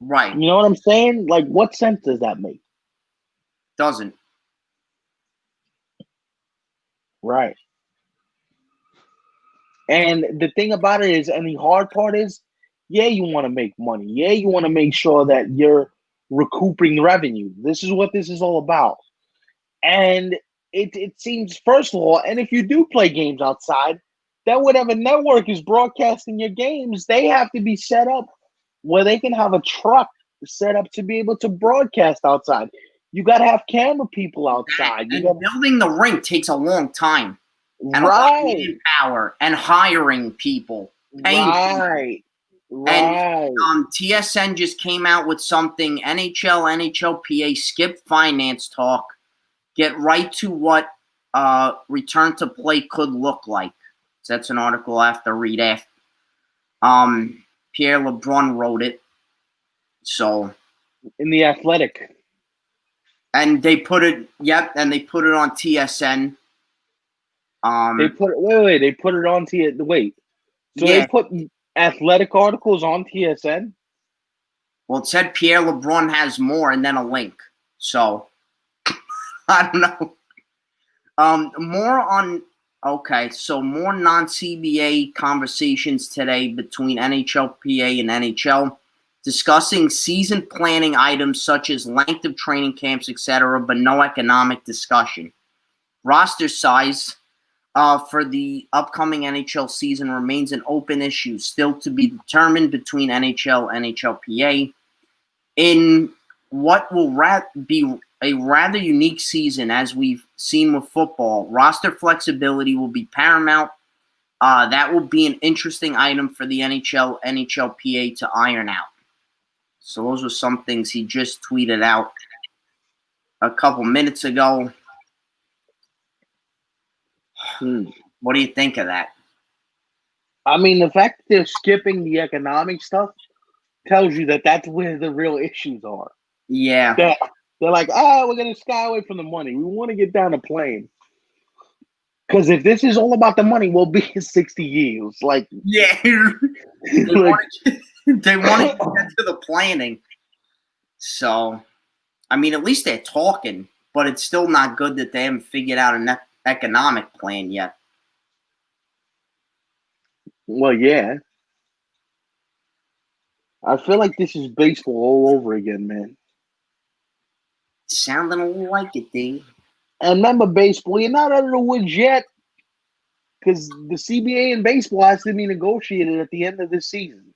Right. You know what I'm saying? Like, what sense does that make? Doesn't. Right. And the thing about it is, and the hard part is, yeah, you want to make money. Yeah, you want to make sure that you're recouping revenue. This is what this is all about. And it seems, first of all, and if you do play games outside, then whatever network is broadcasting your games, they have to be set up where they can have a truck set up to be able to broadcast outside. You got to have camera people outside. Building the rink takes a long time. And right. Manpower and hiring people. Right. And TSN just came out with something, NHLPA skip finance talk. Get right to what return to play could look like. So that's an article I have to read after. Pierre LeBrun wrote it. So in The Athletic. And they put it on TSN. They put it on TSN. They put athletic articles on TSN? Well, it said Pierre LeBrun has more and then a link. So I don't know. More non-CBA conversations today between NHLPA and NHL, discussing season planning items such as length of training camps, etc., but no economic discussion. Roster size for the upcoming NHL season remains an open issue, still to be determined between NHL and NHLPA. In what will be a rather unique season, as we've seen with football, roster flexibility will be paramount. That will be an interesting item for the NHL, NHLPA to iron out. So those were some things he just tweeted out a couple minutes ago. What do you think of that? I mean, the fact that they're skipping the economic stuff tells you that that's where the real issues are. Yeah. They're like, we're going to sky away from the money. We want to get down to playing. Because if this is all about the money, we'll be in 60 years. Like, yeah. They want to get to the planning. So, I mean, at least they're talking, but it's still not good that they haven't figured out an economic plan yet. Well, yeah. I feel like this is baseball all over again, man. Sounding a little like it, Dave. And remember, baseball, you're not out of the woods yet. because the CBA in baseball has to be negotiated at the end of this season.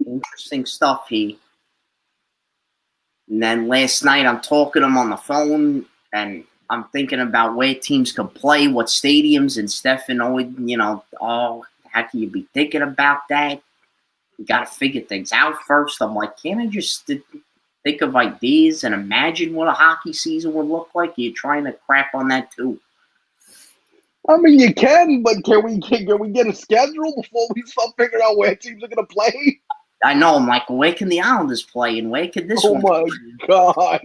Interesting stuff here. And then last night I'm talking to him on the phone, and I'm thinking about where teams can play, what stadiums, and Stefan always, how can you be thinking about that? You got to figure things out first. I'm like, can't I just think of ideas and imagine what a hockey season would look like? You're trying to crap on that too. I mean, you can, but can we get a schedule before we start figuring out where teams are going to play? I know. I'm like, where can the Islanders play, and where could this one play? Oh, my God.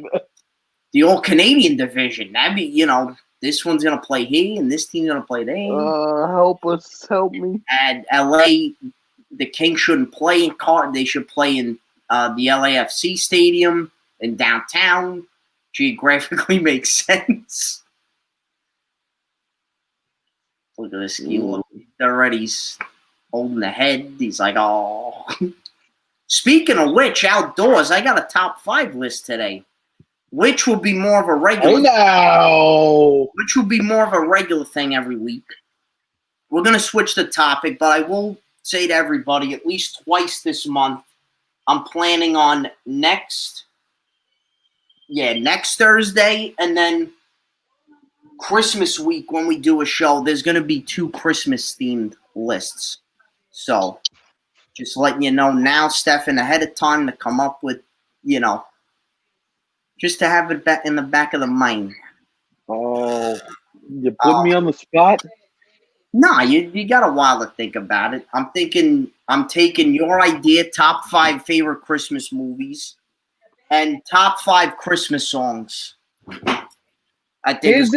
The All-Canadian division. That'd be, this one's going to play here, and this team's going to play there. Help us. Help me. And L.A., the Kings shouldn't play in they should play in the LAFC stadium in downtown. Geographically makes sense. Look at this. He's holding the head. He's like, oh. Speaking of which, outdoors, I got a top 5 list today. Which will be more of a regular Which will be more of a regular thing every week. We're going to switch the topic, but I will say to everybody, at least twice this month, I'm planning on next Thursday, and then Christmas week when we do a show, there's going to be 2 Christmas-themed lists. So, just letting you know now, Stefan, ahead of time to come up with, just to have it back in the back of the mind. Oh, you put me on the spot? Nah, you got a while to think about it. I'm taking your idea, top 5 favorite Christmas movies, and top 5 Christmas songs. I think is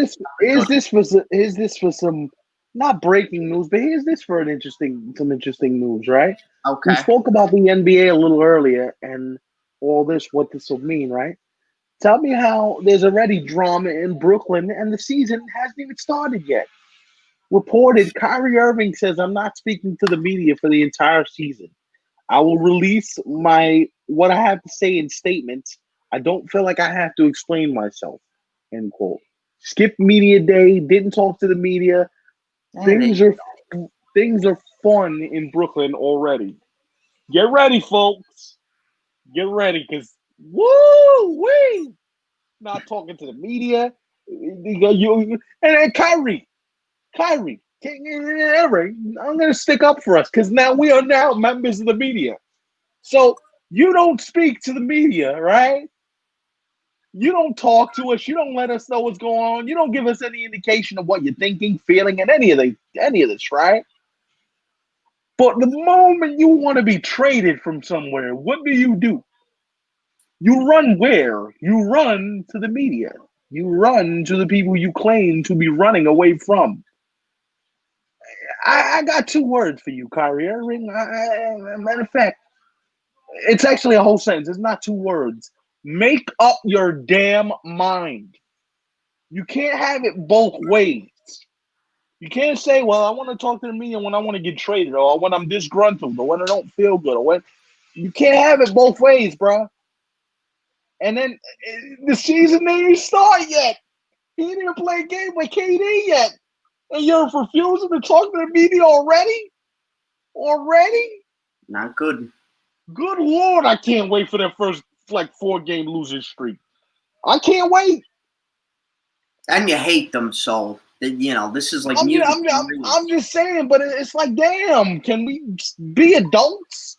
this for some not breaking news, but here's this for some interesting news, right? Okay. We spoke about the NBA a little earlier and all this, what this will mean, right? Tell me how there's already drama in Brooklyn and the season hasn't even started yet. Reported, Kyrie Irving says, I'm not speaking to the media for the entire season. I will release what I have to say in statements. I don't feel like I have to explain myself, end quote. Skipped media day, didn't talk to the media. Things are fun in Brooklyn already. Get ready, folks. Get ready, because woo-wee! Not talking to the media. And Kyrie, I'm going to stick up for us because now we are now members of the media. So you don't speak to the media, right? You don't talk to us. You don't let us know what's going on. You don't give us any indication of what you're thinking, feeling, and any of this, right? But the moment you want to be traded from somewhere, what do? You run where? You run to the media. You run to the people you claim to be running away from. I got 2 words for you, Kyrie Irving. Matter of fact, it's actually a whole sentence. It's not 2 words. Make up your damn mind. You can't have it both ways. You can't say, well, I want to talk to the media when I want to get traded, or when I'm disgruntled, or when I don't feel good, or when you can't have it both ways, bro. And then the season didn't even start yet. He didn't even play a game with KD yet. And you're refusing to talk to the media already? Already? Not good. Good Lord, I can't wait for their first 4-game losing streak. I can't wait. And you hate them, so this is like I'm just saying, but it's like, damn, can we be adults?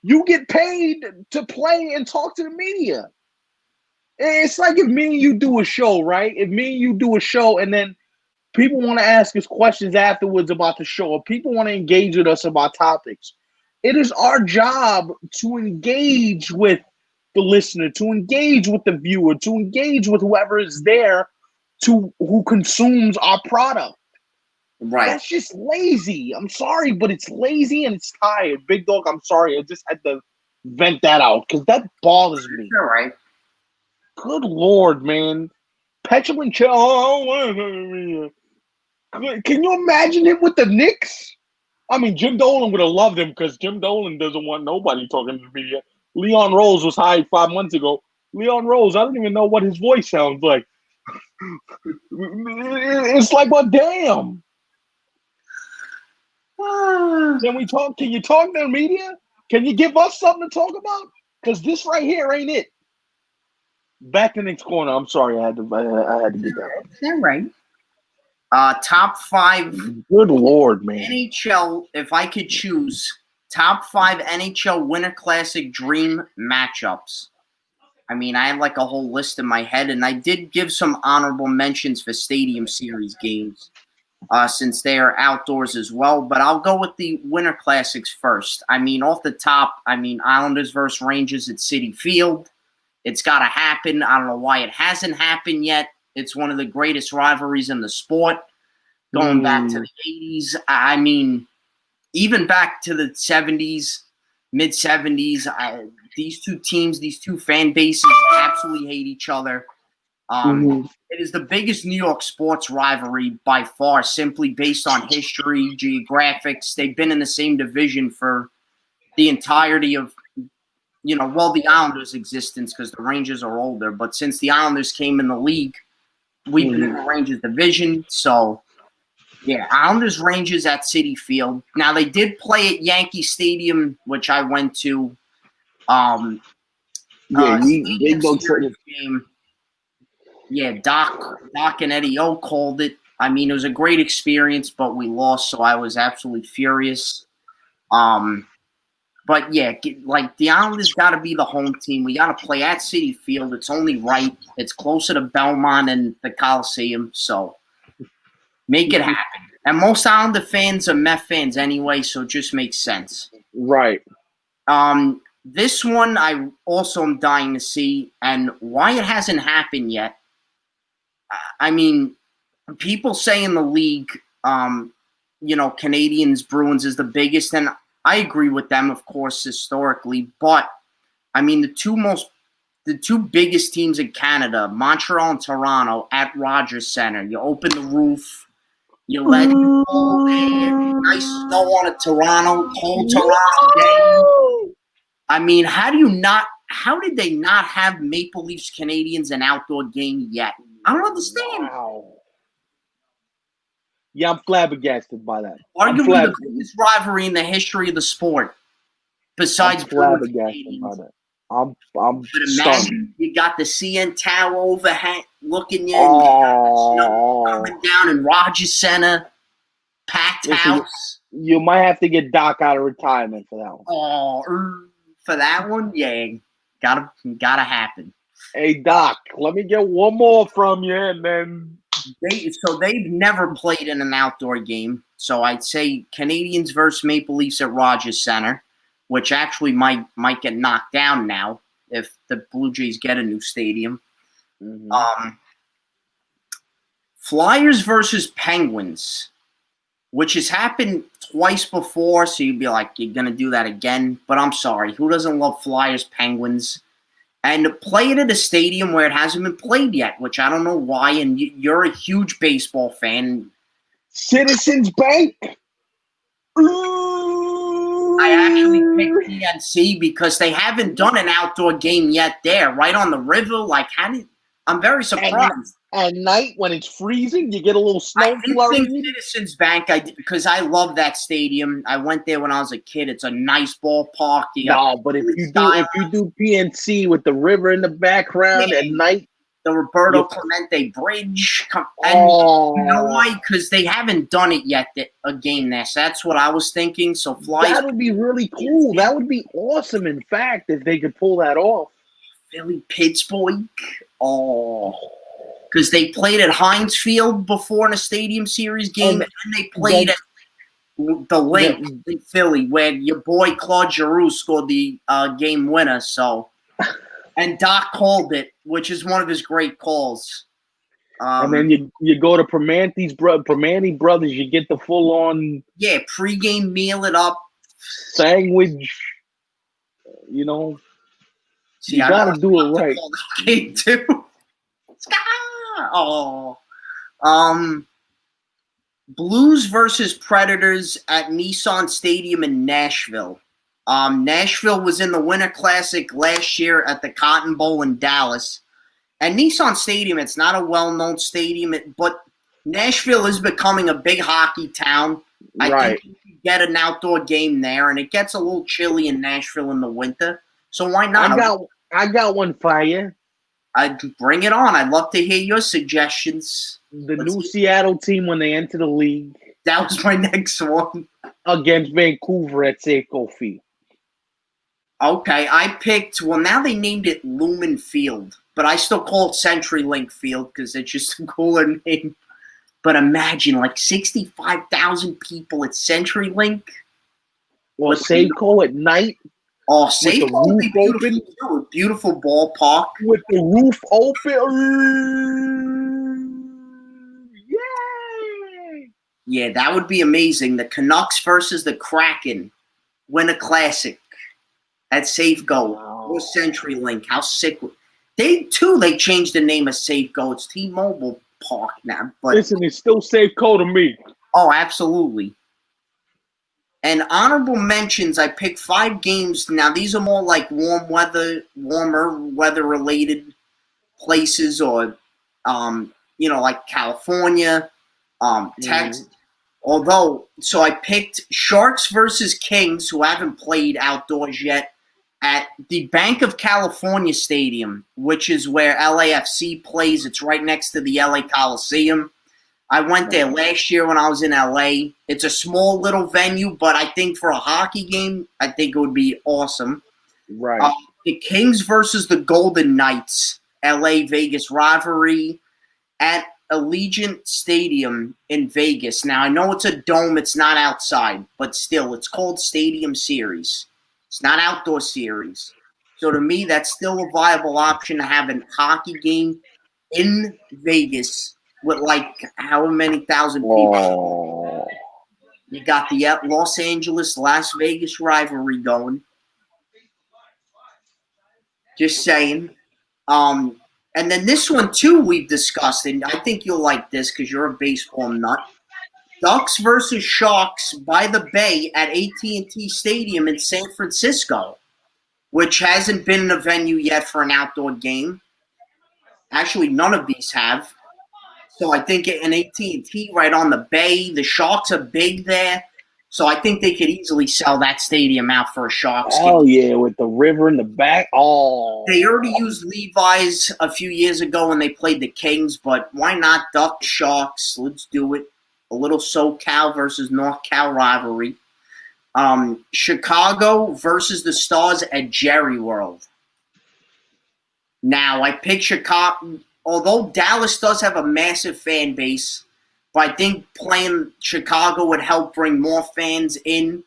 You get paid to play and talk to the media. It's like if me and you do a show, right? If me and you do a show and then people want to ask us questions afterwards about the show, or people want to engage with us about topics, it is our job to engage with the listener, to engage with the viewer, to engage with whoever is there who consumes our product. Right. That's just lazy. I'm sorry, but it's lazy and it's tired. Big Dog, I'm sorry. I just had to vent that out because that bothers me. You're right. Good Lord, man. Petulant child. Can you imagine him with the Knicks? I mean, Jim Dolan would have loved him because Jim Dolan doesn't want nobody talking to the media. Leon Rose was hired 5 months ago. Leon Rose. I don't even know what his voice sounds like. It's like, well, damn. Can we talk? Can you talk to the media? Can you give us something to talk about? Because this right here ain't it. Back to Nick's corner. I'm sorry, I had to get that. They're right. Top 5. Good Lord, man. NHL. If I could choose, top 5 NHL Winter Classic dream matchups. I mean, I had like a whole list in my head, and I did give some honorable mentions for Stadium Series games, since they are outdoors as well. But I'll go with the Winter Classics first. I mean, off the top, Islanders versus Rangers at Citi Field. It's got to happen. I don't know why it hasn't happened yet. It's one of the greatest rivalries in the sport, going back to the 80s. I mean, even back to the 70s, mid-70s, these two teams, these two fan bases absolutely hate each other. It is the biggest New York sports rivalry by far, simply based on history, geographics. They've been in the same division for the entirety of, the Islanders' existence, because the Rangers are older. But since the Islanders came in the league, we've been in the Rangers division. So, yeah, Islanders Rangers at Citi Field. Now, they did play at Yankee Stadium, which I went to. Stadium Series game. Yeah, Doc and Eddie O called it. I mean, it was a great experience, but we lost, so I was absolutely furious. But yeah, like the Islanders got to be the home team. We got to play at Citi Field. It's only right. It's closer to Belmont and the Coliseum, so make it happen. And most Islander fans are Met fans anyway, so it just makes sense. Right. This one I also am dying to see, and why it hasn't happened yet. I mean, people say in the league, Canadians Bruins is the biggest, and I agree with them, of course, historically. But I mean, the two biggest teams in Canada, Montreal and Toronto, at Rogers Center. You open the roof, you let it fall in, nice snow on a Toronto, cold Toronto day. I mean, how did they not have Maple Leafs Canadians an outdoor game yet? I don't understand. Wow. Yeah, I'm flabbergasted by that. Arguably the biggest rivalry in the history of the sport, besides flabbergasted by that. I'm imagine you got the CN Tower overhead looking in, snow coming down in Rogers Center, packed house. You might have to get Doc out of retirement for that one. Oh, for that one, yeah, gotta happen. Hey Doc, let me get one more from you, and then they've never played in an outdoor game. So I'd say Canadians versus Maple Leafs at Rogers Center, which actually might get knocked down now if the Blue Jays get a new stadium. Flyers versus Penguins, which has happened twice before, so you'd be like, you're going to do that again? But I'm sorry. Who doesn't love Flyers, Penguins? And play it at a stadium where it hasn't been played yet, which I don't know why, and you're a huge baseball fan. Citizens Bank? I actually picked PNC because they haven't done an outdoor game yet there, right on the river. Like, I'm very surprised. At night when it's freezing, you get a little snow flurry. I think Citizens Bank, because I love that stadium. I went there when I was a kid. It's a nice ballpark. But if you do PNC with the river in the background at night, the Roberto Clemente Bridge, and you know why? Because they haven't done it yet. A game there, so that's what I was thinking. So Flyers, that would be really cool. That would be awesome. In fact, if they could pull that off. Philly, Pittsburgh, because they played at Heinz Field before in a Stadium Series game, and they played at the Lake in Philly, where your boy Claude Giroux scored the game winner. So, and Doc called it, which is one of his great calls. And then you go to Primanti Brothers, you get the full on pregame meal it up, sandwich. See, you gotta do it right. Game too. Blues versus Predators at Nissan Stadium in Nashville. Nashville was in the Winter Classic last year at the Cotton Bowl in Dallas. And Nissan Stadium, it's not a well-known stadium, but Nashville is becoming a big hockey town. I think you can get an outdoor game there, and it gets a little chilly in Nashville in the winter. So why not? I got one for you. I'd bring it on. I'd love to hear your suggestions. The new Seattle team when they enter the league. That was my next one. Against Vancouver at Safeco Field. Okay, I picked, well, now they named it Lumen Field, but I still call it CenturyLink Field because it's just a cooler name. But imagine, like 65,000 people at CenturyLink. Or Safeco at night. Oh, Safeco would be beautiful too. Beautiful ballpark. With the roof open. Yay! Yeah, that would be amazing. The Canucks versus the Kraken. Win a classic. At Safeco or CenturyLink. How sick. They changed the name of Safeco. It's T-Mobile Park now. But listen, it's still Safeco to me. Oh, absolutely. And honorable mentions, I picked 5 games. Now, these are more like warmer weather-related places or, like California, Texas. Although, so I picked Sharks versus Kings, who haven't played outdoors yet, at the Bank of California Stadium, which is where LAFC plays. It's right next to the LA Coliseum. I went there last year when I was in LA. It's a small little venue, but I think for a hockey game, I think it would be awesome. Right. The Kings versus the Golden Knights, LA-Vegas rivalry at Allegiant Stadium in Vegas. Now, I know it's a dome. It's not outside, but still, it's called Stadium Series. It's not outdoor series. So to me, that's still a viable option to have a hockey game in Vegas with like however many thousand people. You got the Los Angeles, Las Vegas rivalry going. Just saying. And then this one, too, we've discussed, and I think you'll like this because you're a baseball nut. Ducks versus Sharks by the Bay at AT&T Stadium in San Francisco, which hasn't been a venue yet for an outdoor game. Actually, none of these have. So I think an AT&T right on the Bay. The Sharks are big there. So I think they could easily sell that stadium out for a Sharks game. Oh, yeah, with the river in the back. Oh. They already used Levi's a few years ago when they played the Kings, but why not Ducks, Sharks? Let's do it. A little SoCal versus North Cal rivalry. Chicago versus the Stars at Jerry World. Now, I picked Chicago. Although Dallas does have a massive fan base, but I think playing Chicago would help bring more fans in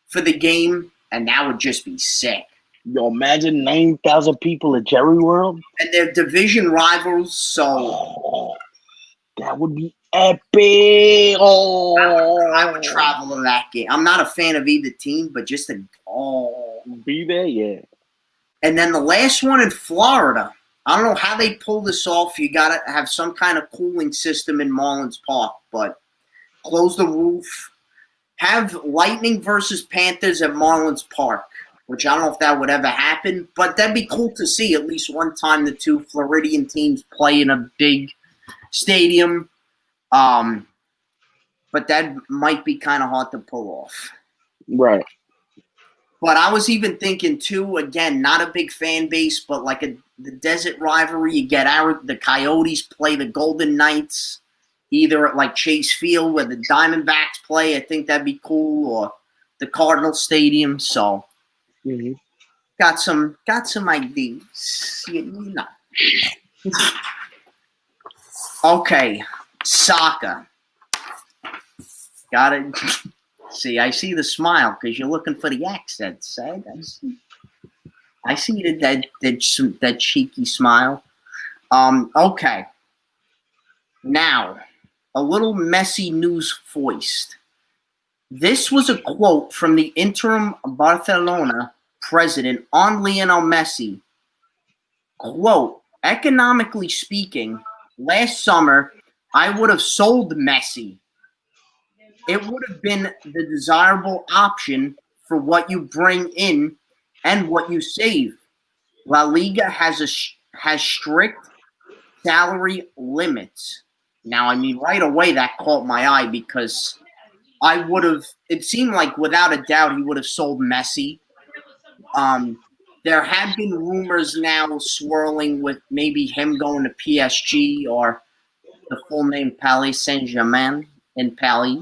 for the game, and that would just be sick. Yo, imagine 9,000 people at Jerry World. And they're division rivals, so... that would be epic. I would travel to that game. I'm not a fan of either team, but just to be there, yeah. And then the last one in Florida. I don't know how they pull this off. You got to have some kind of cooling system in Marlins Park, but close the roof. Have Lightning versus Panthers at Marlins Park, which I don't know if that would ever happen, but that'd be cool to see at least one time the two Floridian teams play in a big stadium. But that might be kind of hard to pull off. Right. But I was even thinking, too, again, not a big fan base, but like the desert rivalry, you get the Coyotes play the Golden Knights, either at like Chase Field where the Diamondbacks play. I think that'd be cool, or the Cardinal Stadium. So, got some ideas. You know. Okay, soccer. Got it. See, I see the smile because you're looking for the accent, Sad. I see that cheeky smile. Okay. Now, a little messy news foist. This was a quote from the interim Barcelona president on Lionel Messi. Quote, economically speaking, last summer, I would have sold Messi. It would have been the desirable option for what you bring in and what you save. La Liga has strict salary limits. Now, I mean, right away that caught my eye because I would have. It seemed like without a doubt he would have sold Messi. There have been rumors now swirling with maybe him going to PSG or the full name Paris Saint-Germain in Paris,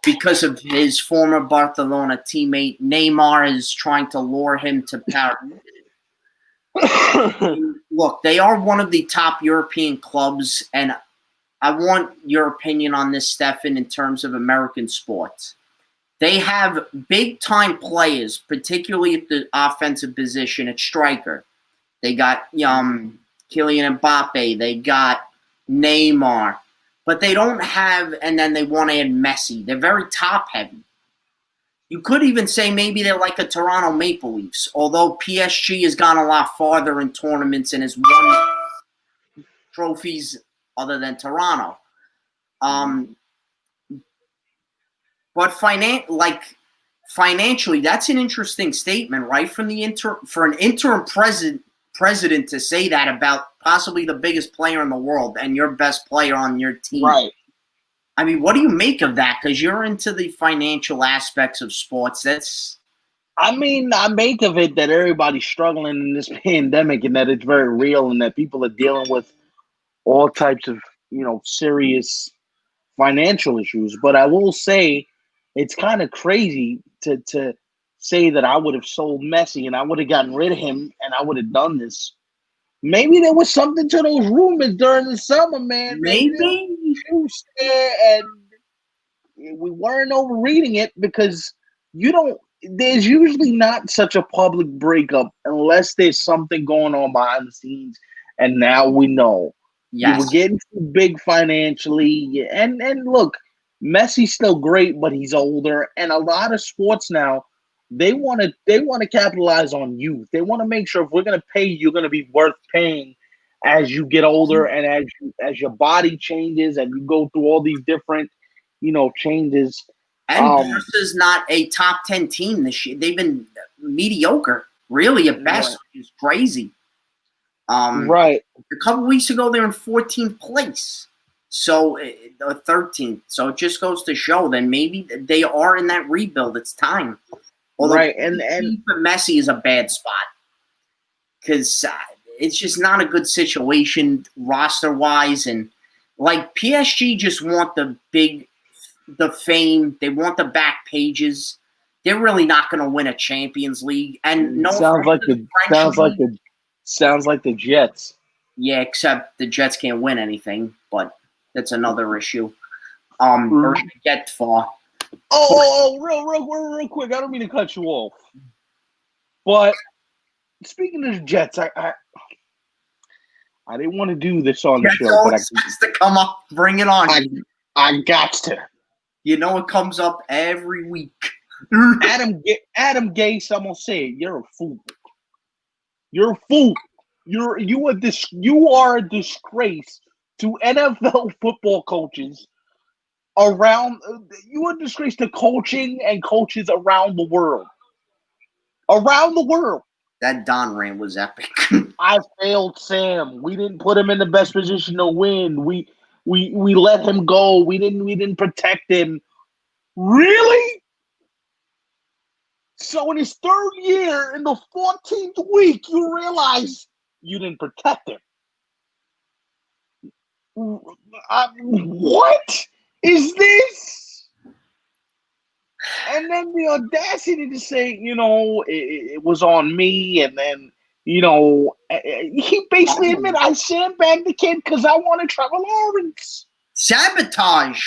because of his former Barcelona teammate Neymar is trying to lure him to Paris. Look, they are one of the top European clubs, and I want your opinion on this, Stefan, in terms of American sports. They have big-time players, particularly at the offensive position at striker. They got Kylian Mbappe. They got Neymar. But they don't have, and then they want to add Messi. They're very top-heavy. You could even say maybe they're like a Toronto Maple Leafs, although PSG has gone a lot farther in tournaments and has won trophies other than Toronto. But financially, that's an interesting statement, right? From the for an interim president to say that about possibly the biggest player in the world and your best player on your team. Right. I mean, what do you make of that? Because you're into the financial aspects of sports. I make of it that everybody's struggling in this pandemic and that it's very real and that people are dealing with all types of, serious financial issues. But I will say it's kind of crazy to say that I would have sold Messi and I would have gotten rid of him and I would have done this. Maybe there was something to those rumors during the summer, man. Maybe there was truth there and we weren't overreading it because there's usually not such a public breakup unless there's something going on behind the scenes. And now we know. Yes. You were getting too big financially. And look, Messi's still great, but he's older. And a lot of sports now, they want to capitalize on youth. They want to make sure if we're going to pay you, you're going to be worth paying as you get older and as your body changes and you go through all these different, changes. And Barca's not a top 10 team this year. They've been mediocre, really, at best. Right. It's crazy. Right. A couple weeks ago, they're in 14th place. So, or 13th. So it just goes to show that maybe they are in that rebuild. It's time. Although right. And for Messi is a bad spot because it's just not a good situation roster-wise. And like PSG just want the fame. They want the back pages. They're really not going to win a Champions League. And no, sounds like the Jetz. Yeah, except the Jets can't win anything, but that's another issue. Or get far. Real quick. I don't mean to cut you off, but speaking of the Jets, I didn't want to do this on the show, but has to come up. Bring it on. I got to. You know it comes up every week. Adam Gase, I'm gonna say it. You're a fool. You're a fool. You are a disgrace to NFL football coaches around. You are a disgrace to coaching and coaches around the world. Around the world. That Don rant was epic. I failed Sam. We didn't put him in the best position to win. We let him go. We didn't protect him. Really? So in his third year, in the 14th week, you realize you didn't protect him. What is this? And then the audacity to say, it was on me. And then, he basically admitted, I sandbagged the kid because I wanted Trevor Lawrence. Sabotage.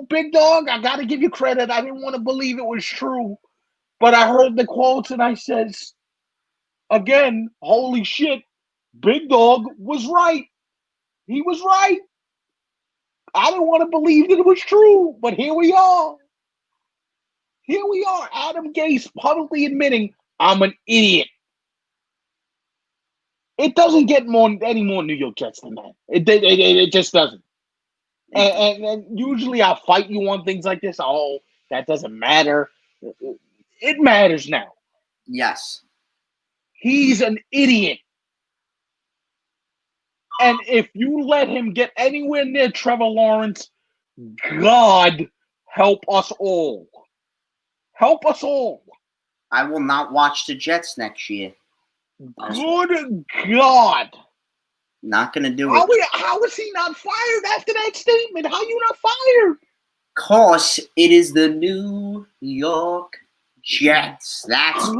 Big dog, I got to give you credit. I didn't want to believe it was true. But I heard the quotes and I says, again, holy shit, Big Dog was right. He was right. I didn't want to believe that it was true, but here we are. Here we are. Adam Gase publicly admitting, I'm an idiot. It doesn't get any more New York Jets than that. It just doesn't. And usually I'll fight you on things like this. Oh, that doesn't matter. It matters now. Yes. He's an idiot. And if you let him get anywhere near Trevor Lawrence, God help us all. Help us all. I will not watch the Jets next year. Good God. Not going to do it. How is he not fired after that statement? How you not fired? Because it is the New York Jets. That's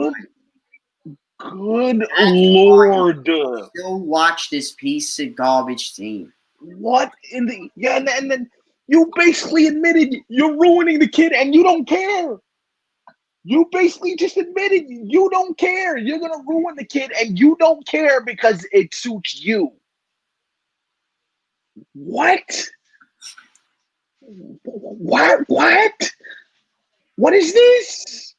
Good Lord. Still watch this piece of garbage team. What in the... Yeah, and then you basically admitted you're ruining the kid and you don't care. You basically just admitted you don't care. You're going to ruin the kid and you don't care because it suits you. What? What? What is this?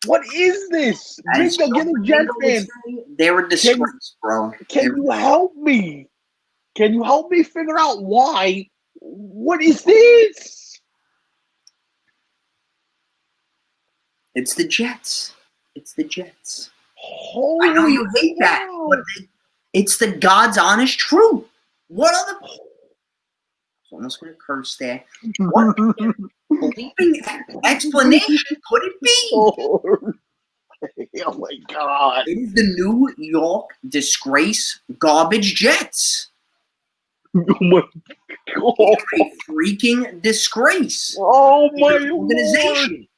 What is this? Victor, get a Jet fan. They're a disgrace, bro. Can you help me? Can you help me figure out why? What is this? It's the Jets. It's the Jets. Holy I know you hate that, but it's the God's honest truth. What other... I'm almost going to curse there. What bleeping explanation could it be? Oh my God. It is the New York disgrace garbage Jets. Oh my God. A freaking disgrace. Oh my organization. Lord.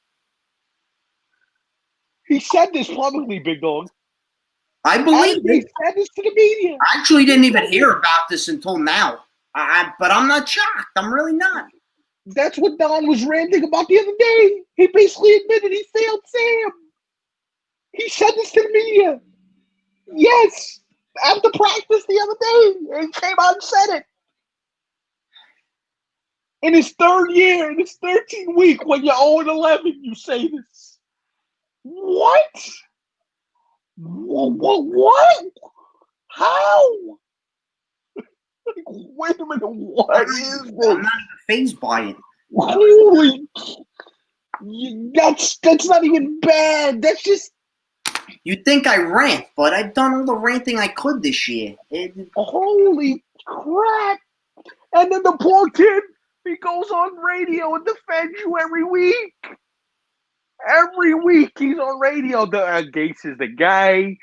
He said this publicly, Big Dog. I believe He said this to the media. I actually didn't even hear about this until now. But I'm not shocked. I'm really not. That's what Don was ranting about the other day. He basically admitted he failed Sam. He said this to the media. Yes. After practice the other day. He came out and said it. In his third year, in his 13th week, when you're 0-11, you say this. What? What? How? Wait a minute, what is this? I'm not even fazed by it. Holy, that's not even bad. That's just... You'd think I rant, but I've done all the ranting I could this year. Holy crap. And then the poor kid, he goes on radio and defends you every week. Every week he's on radio. Gates is the guy.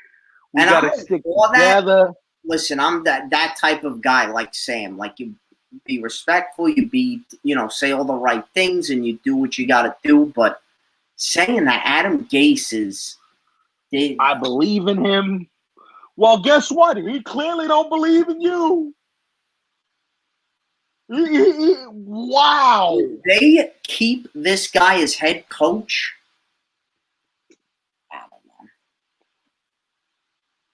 We got to stick together. Listen, I'm that type of guy like Sam. Like, you be respectful, you be, say all the right things, and you do what you got to do. But saying that Adam Gase is... I believe in him. Well, guess what? He clearly don't believe in you. Wow. If they keep this guy as head coach...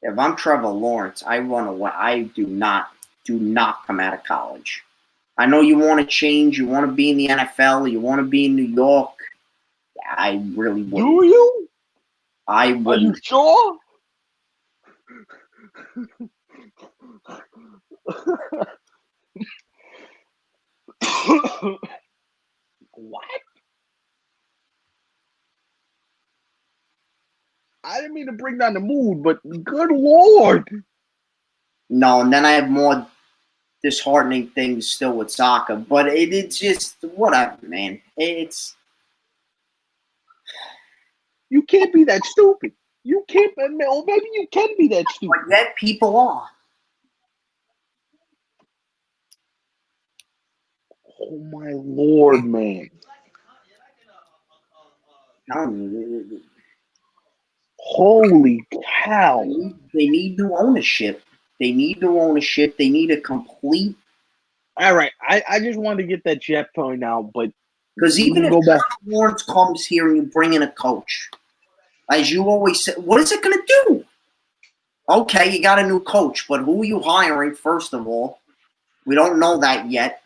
If I'm Trevor Lawrence, I run away. I do not come out of college. I know you want to change. You want to be in the NFL. You want to be in New York. I really wouldn't. Do you? I wouldn't. Are you sure? What? I didn't mean to bring down the mood, but good Lord. No, and then I have more disheartening things still with soccer, but it's just whatever, man. You can't be that stupid. You can't, or maybe you can be that stupid. But yet people are. Oh my Lord, man. Holy cow. They need new ownership. They need new ownership. They need a complete... All right. I just wanted to get that Jet point out, but... Because even if Trevor Lawrence comes here and you bring in a coach, as you always say, what is it going to do? Okay, you got a new coach, but who are you hiring, first of all? We don't know that yet.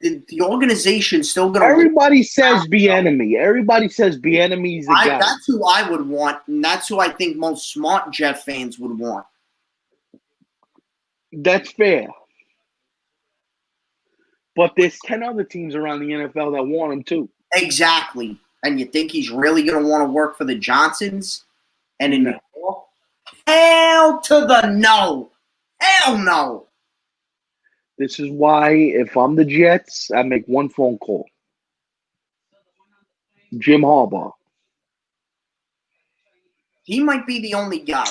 The organization's still going to... Everybody says Bieniemy. Everybody says Bieniemy's the guy. That's who I would want, and that's who I think most smart Jet fans would want. That's fair. But there's 10 other teams around the NFL that want him too. Exactly. And you think he's really going to want to work for the Johnsons and in New York? Hell to the no. Hell no. This is why, if I'm the Jets, I make one phone call. Jim Harbaugh. He might be the only guy.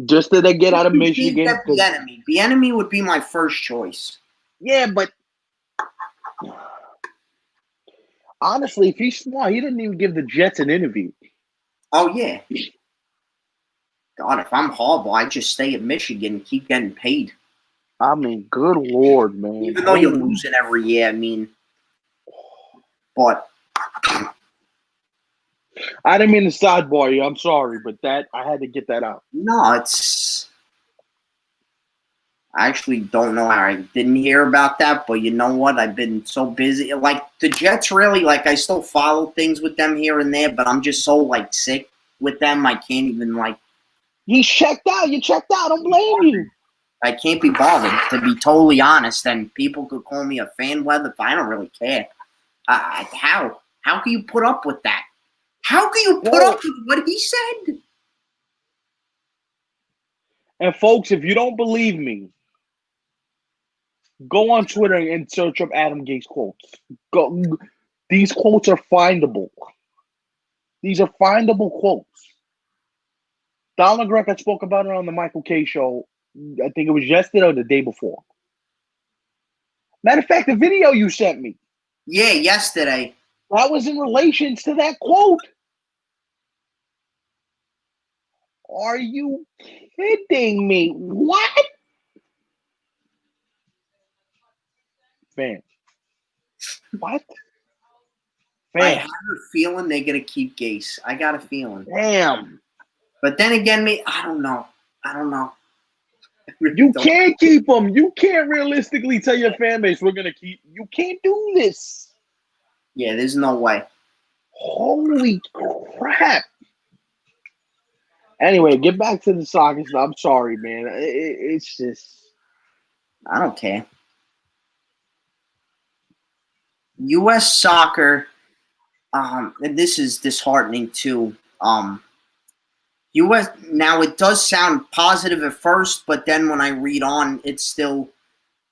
Just that they get out of Think Michigan. that Bieniemy would be my first choice. Yeah, but honestly, if he's smart, he didn't even give the Jets an interview. Oh, yeah. God, if I'm Harbaugh, I'd just stay at Michigan and keep getting paid. I mean, good Lord, man. Even though you're losing every year, I mean. But I didn't mean to sidebar you. I'm sorry, but that I had to get that out. no, it's. I actually don't know how I didn't hear about that, but you know what? I've been so busy. Like, the Jets really, like, I still follow things with them here and there, but I'm just so, like, sick with them. I can't even, like. He's checked out. You checked out. Don't blame you. I can't be bothered, to be totally honest, and people could call me a fan whether I don't really care. How? How can you put up with that? How can you put up with what he said? And folks, if you don't believe me, go on Twitter and search up Adam Gase quotes. These quotes are findable. These are findable quotes. Donald Greco spoke about it on the Michael K. show. I think it was yesterday or the day before. Matter of fact, the video you sent me. Yeah, yesterday. That was in relation to that quote. Are you kidding me? What? Fans. What? Fans. I have a feeling they're going to keep Gase. I got a feeling. Damn. But then again, I don't know. You can't keep them. You can't realistically tell your fan base we're going to keep. You can't do this. Yeah, there's no way. Holy crap. Anyway, get back to the soccer stuff. I'm sorry, man. It's just. I don't care. U.S. soccer, and this is disheartening too. U.S. Now it does sound positive at first, but then when I read on, it's still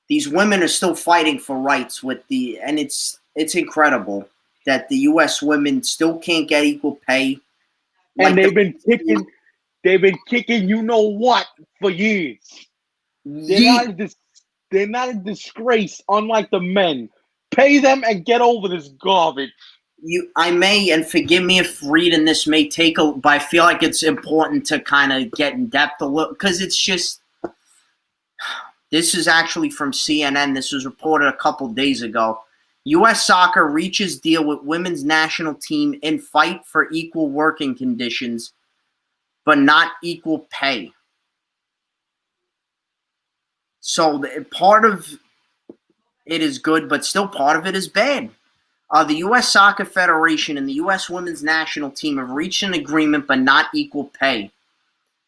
these women are still fighting for rights and it's incredible that the U.S. women still can't get equal pay. And they've been kicking you know what for years. They're not a disgrace, unlike the men. Pay them and get over this garbage. I may, and forgive me if reading this may take but I feel like it's important to kind of get in depth a little, because it's just, this is actually from CNN. This was reported a couple days ago. U.S. soccer reaches deal with women's national team in fight for equal working conditions, but not equal pay. So part of it is good, but still part of it is bad. The U.S. Soccer Federation and the U.S. Women's National Team have reached an agreement, but not equal pay.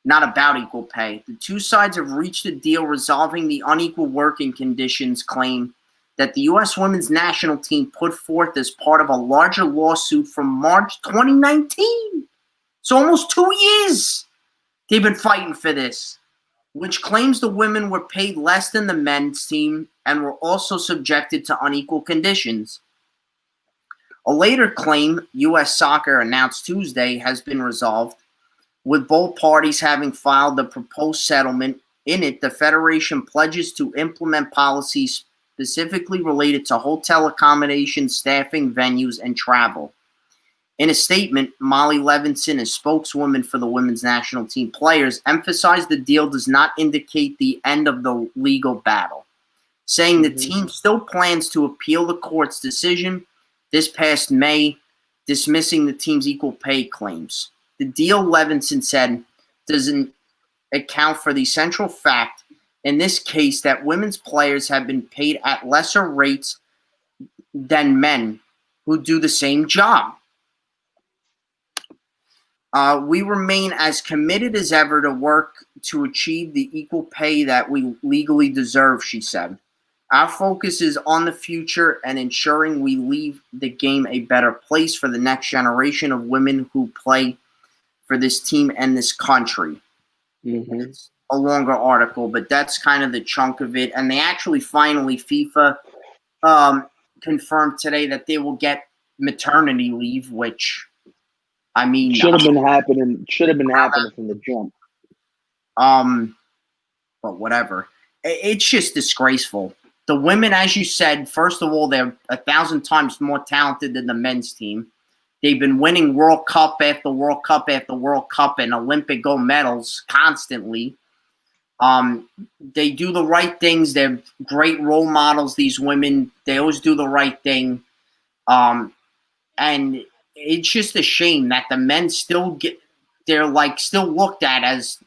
Not about equal pay. The two sides have reached a deal resolving the unequal working conditions claim that the U.S. Women's National Team put forth as part of a larger lawsuit from March 2019. So almost 2 years they've been fighting for this, which claims the women were paid less than the men's team and were also subjected to unequal conditions. A later claim, U.S. Soccer announced Tuesday, has been resolved, with both parties having filed the proposed settlement. In it, the Federation pledges to implement policies specifically related to hotel accommodations, staffing, venues, and travel. In a statement, Molly Levinson, a spokeswoman for the women's national team players, emphasized the deal does not indicate the end of the legal battle, saying the team still plans to appeal the court's decision this past May, dismissing the team's equal pay claims. The deal, Levinson said, doesn't account for the central fact in this case that women's players have been paid at lesser rates than men who do the same job. We remain as committed as ever to work to achieve the equal pay that we legally deserve, she said. Our focus is on the future and ensuring we leave the game a better place for the next generation of women who play for this team and this country. Mm-hmm. It's a longer article, but that's kind of the chunk of it. And they actually finally, FIFA confirmed today that they will get maternity leave, which, I mean, should have been happening. Should have been happening from the jump. But whatever. It's just disgraceful. The women, as you said, first of all, they're 1,000 times more talented than the men's team. They've been winning World Cup after World Cup after World Cup and Olympic gold medals constantly. They do the right things. They're great role models, these women. They always do the right thing. And it's just a shame that the men still they're like still looked at as,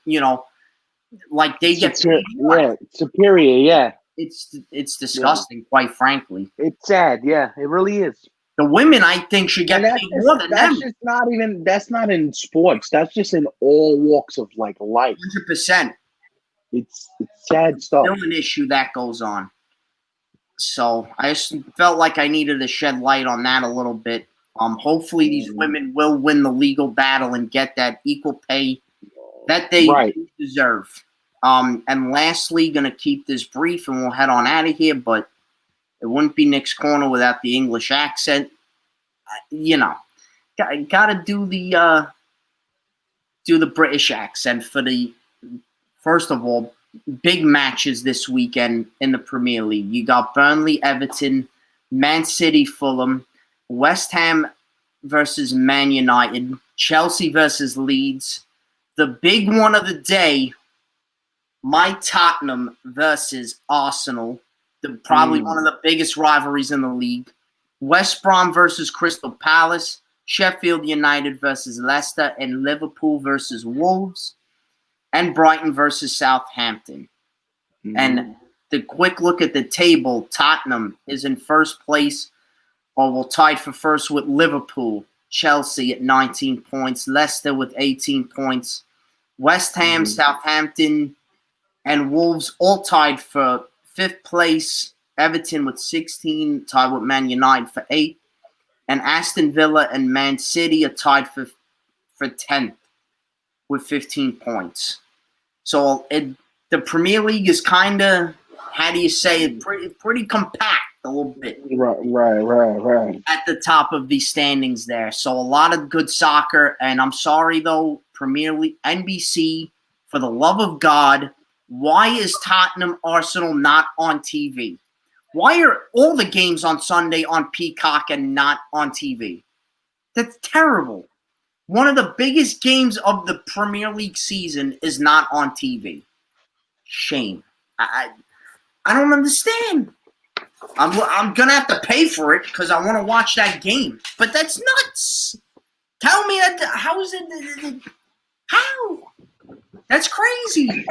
like they get superior, yeah. It's disgusting, quite frankly. It's sad, yeah. It really is. The women, I think, should get paid more than them. That's not in sports. That's just in all walks of life. 100%. It's sad stuff. Still an issue that goes on. So I just felt like I needed to shed light on that a little bit. Hopefully these women will win the legal battle and get that equal pay that they deserve. And lastly, going to keep this brief and we'll head on out of here, but it wouldn't be Nick's Corner without the English accent. Got to do the British accent for the, first of all, big matches this weekend in the Premier League. You got Burnley, Everton, Man City, Fulham, West Ham versus Man United, Chelsea versus Leeds. The big one of the day, my Tottenham versus Arsenal, probably one of the biggest rivalries in the league. West Brom versus Crystal Palace, Sheffield United versus Leicester, and Liverpool versus Wolves, and Brighton versus Southampton. And the quick look at the table, Tottenham is in first place, or tied for first with Liverpool, Chelsea at 19 points, Leicester with 18 points, West Ham, Southampton, and Wolves all tied for fifth place, Everton with 16, tied with Man United for 8, and Aston Villa and Man City are tied for 10th with 15 points. So the Premier League is kind of, how do you say it, pretty compact a little bit. Right. At the top of these standings there. So a lot of good soccer. And I'm sorry, though, Premier League, NBC, for the love of God, why is Tottenham Arsenal not on TV? Why are all the games on Sunday on Peacock and not on TV? That's terrible. One of the biggest games of the Premier League season is not on TV. Shame. I don't understand. I'm gonna have to pay for it because I want to watch that game. But that's nuts. Tell me that. How is it? How? That's crazy.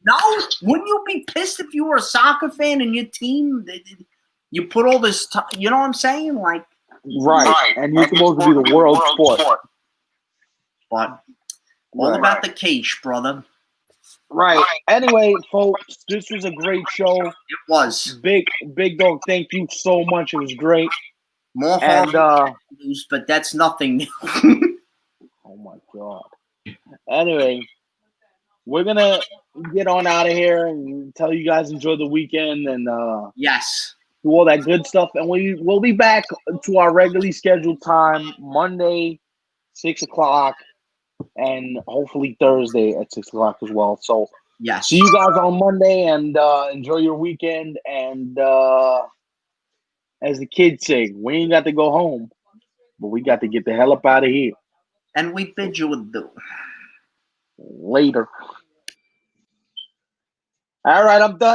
No, wouldn't you be pissed if you were a soccer fan and your team, you put all this, you know what I'm saying? Like, right. And you're supposed to be the world sport. But all about the cash, brother. Right. Anyway, folks, this was a great show. It was. Big Dog, thank you so much. It was great. More hard news, but that's nothing. Oh my God. Anyway, we're gonna get on out of here and tell you guys enjoy the weekend and yes, do all that good stuff. And we'll be back to our regularly scheduled time Monday, 6 o'clock. And hopefully Thursday at 6 o'clock as well. So yes, see you guys on Monday and enjoy your weekend. And as the kids say, we ain't got to go home, but we got to get the hell up out of here. And we bid you adieu. Later. All right, I'm done.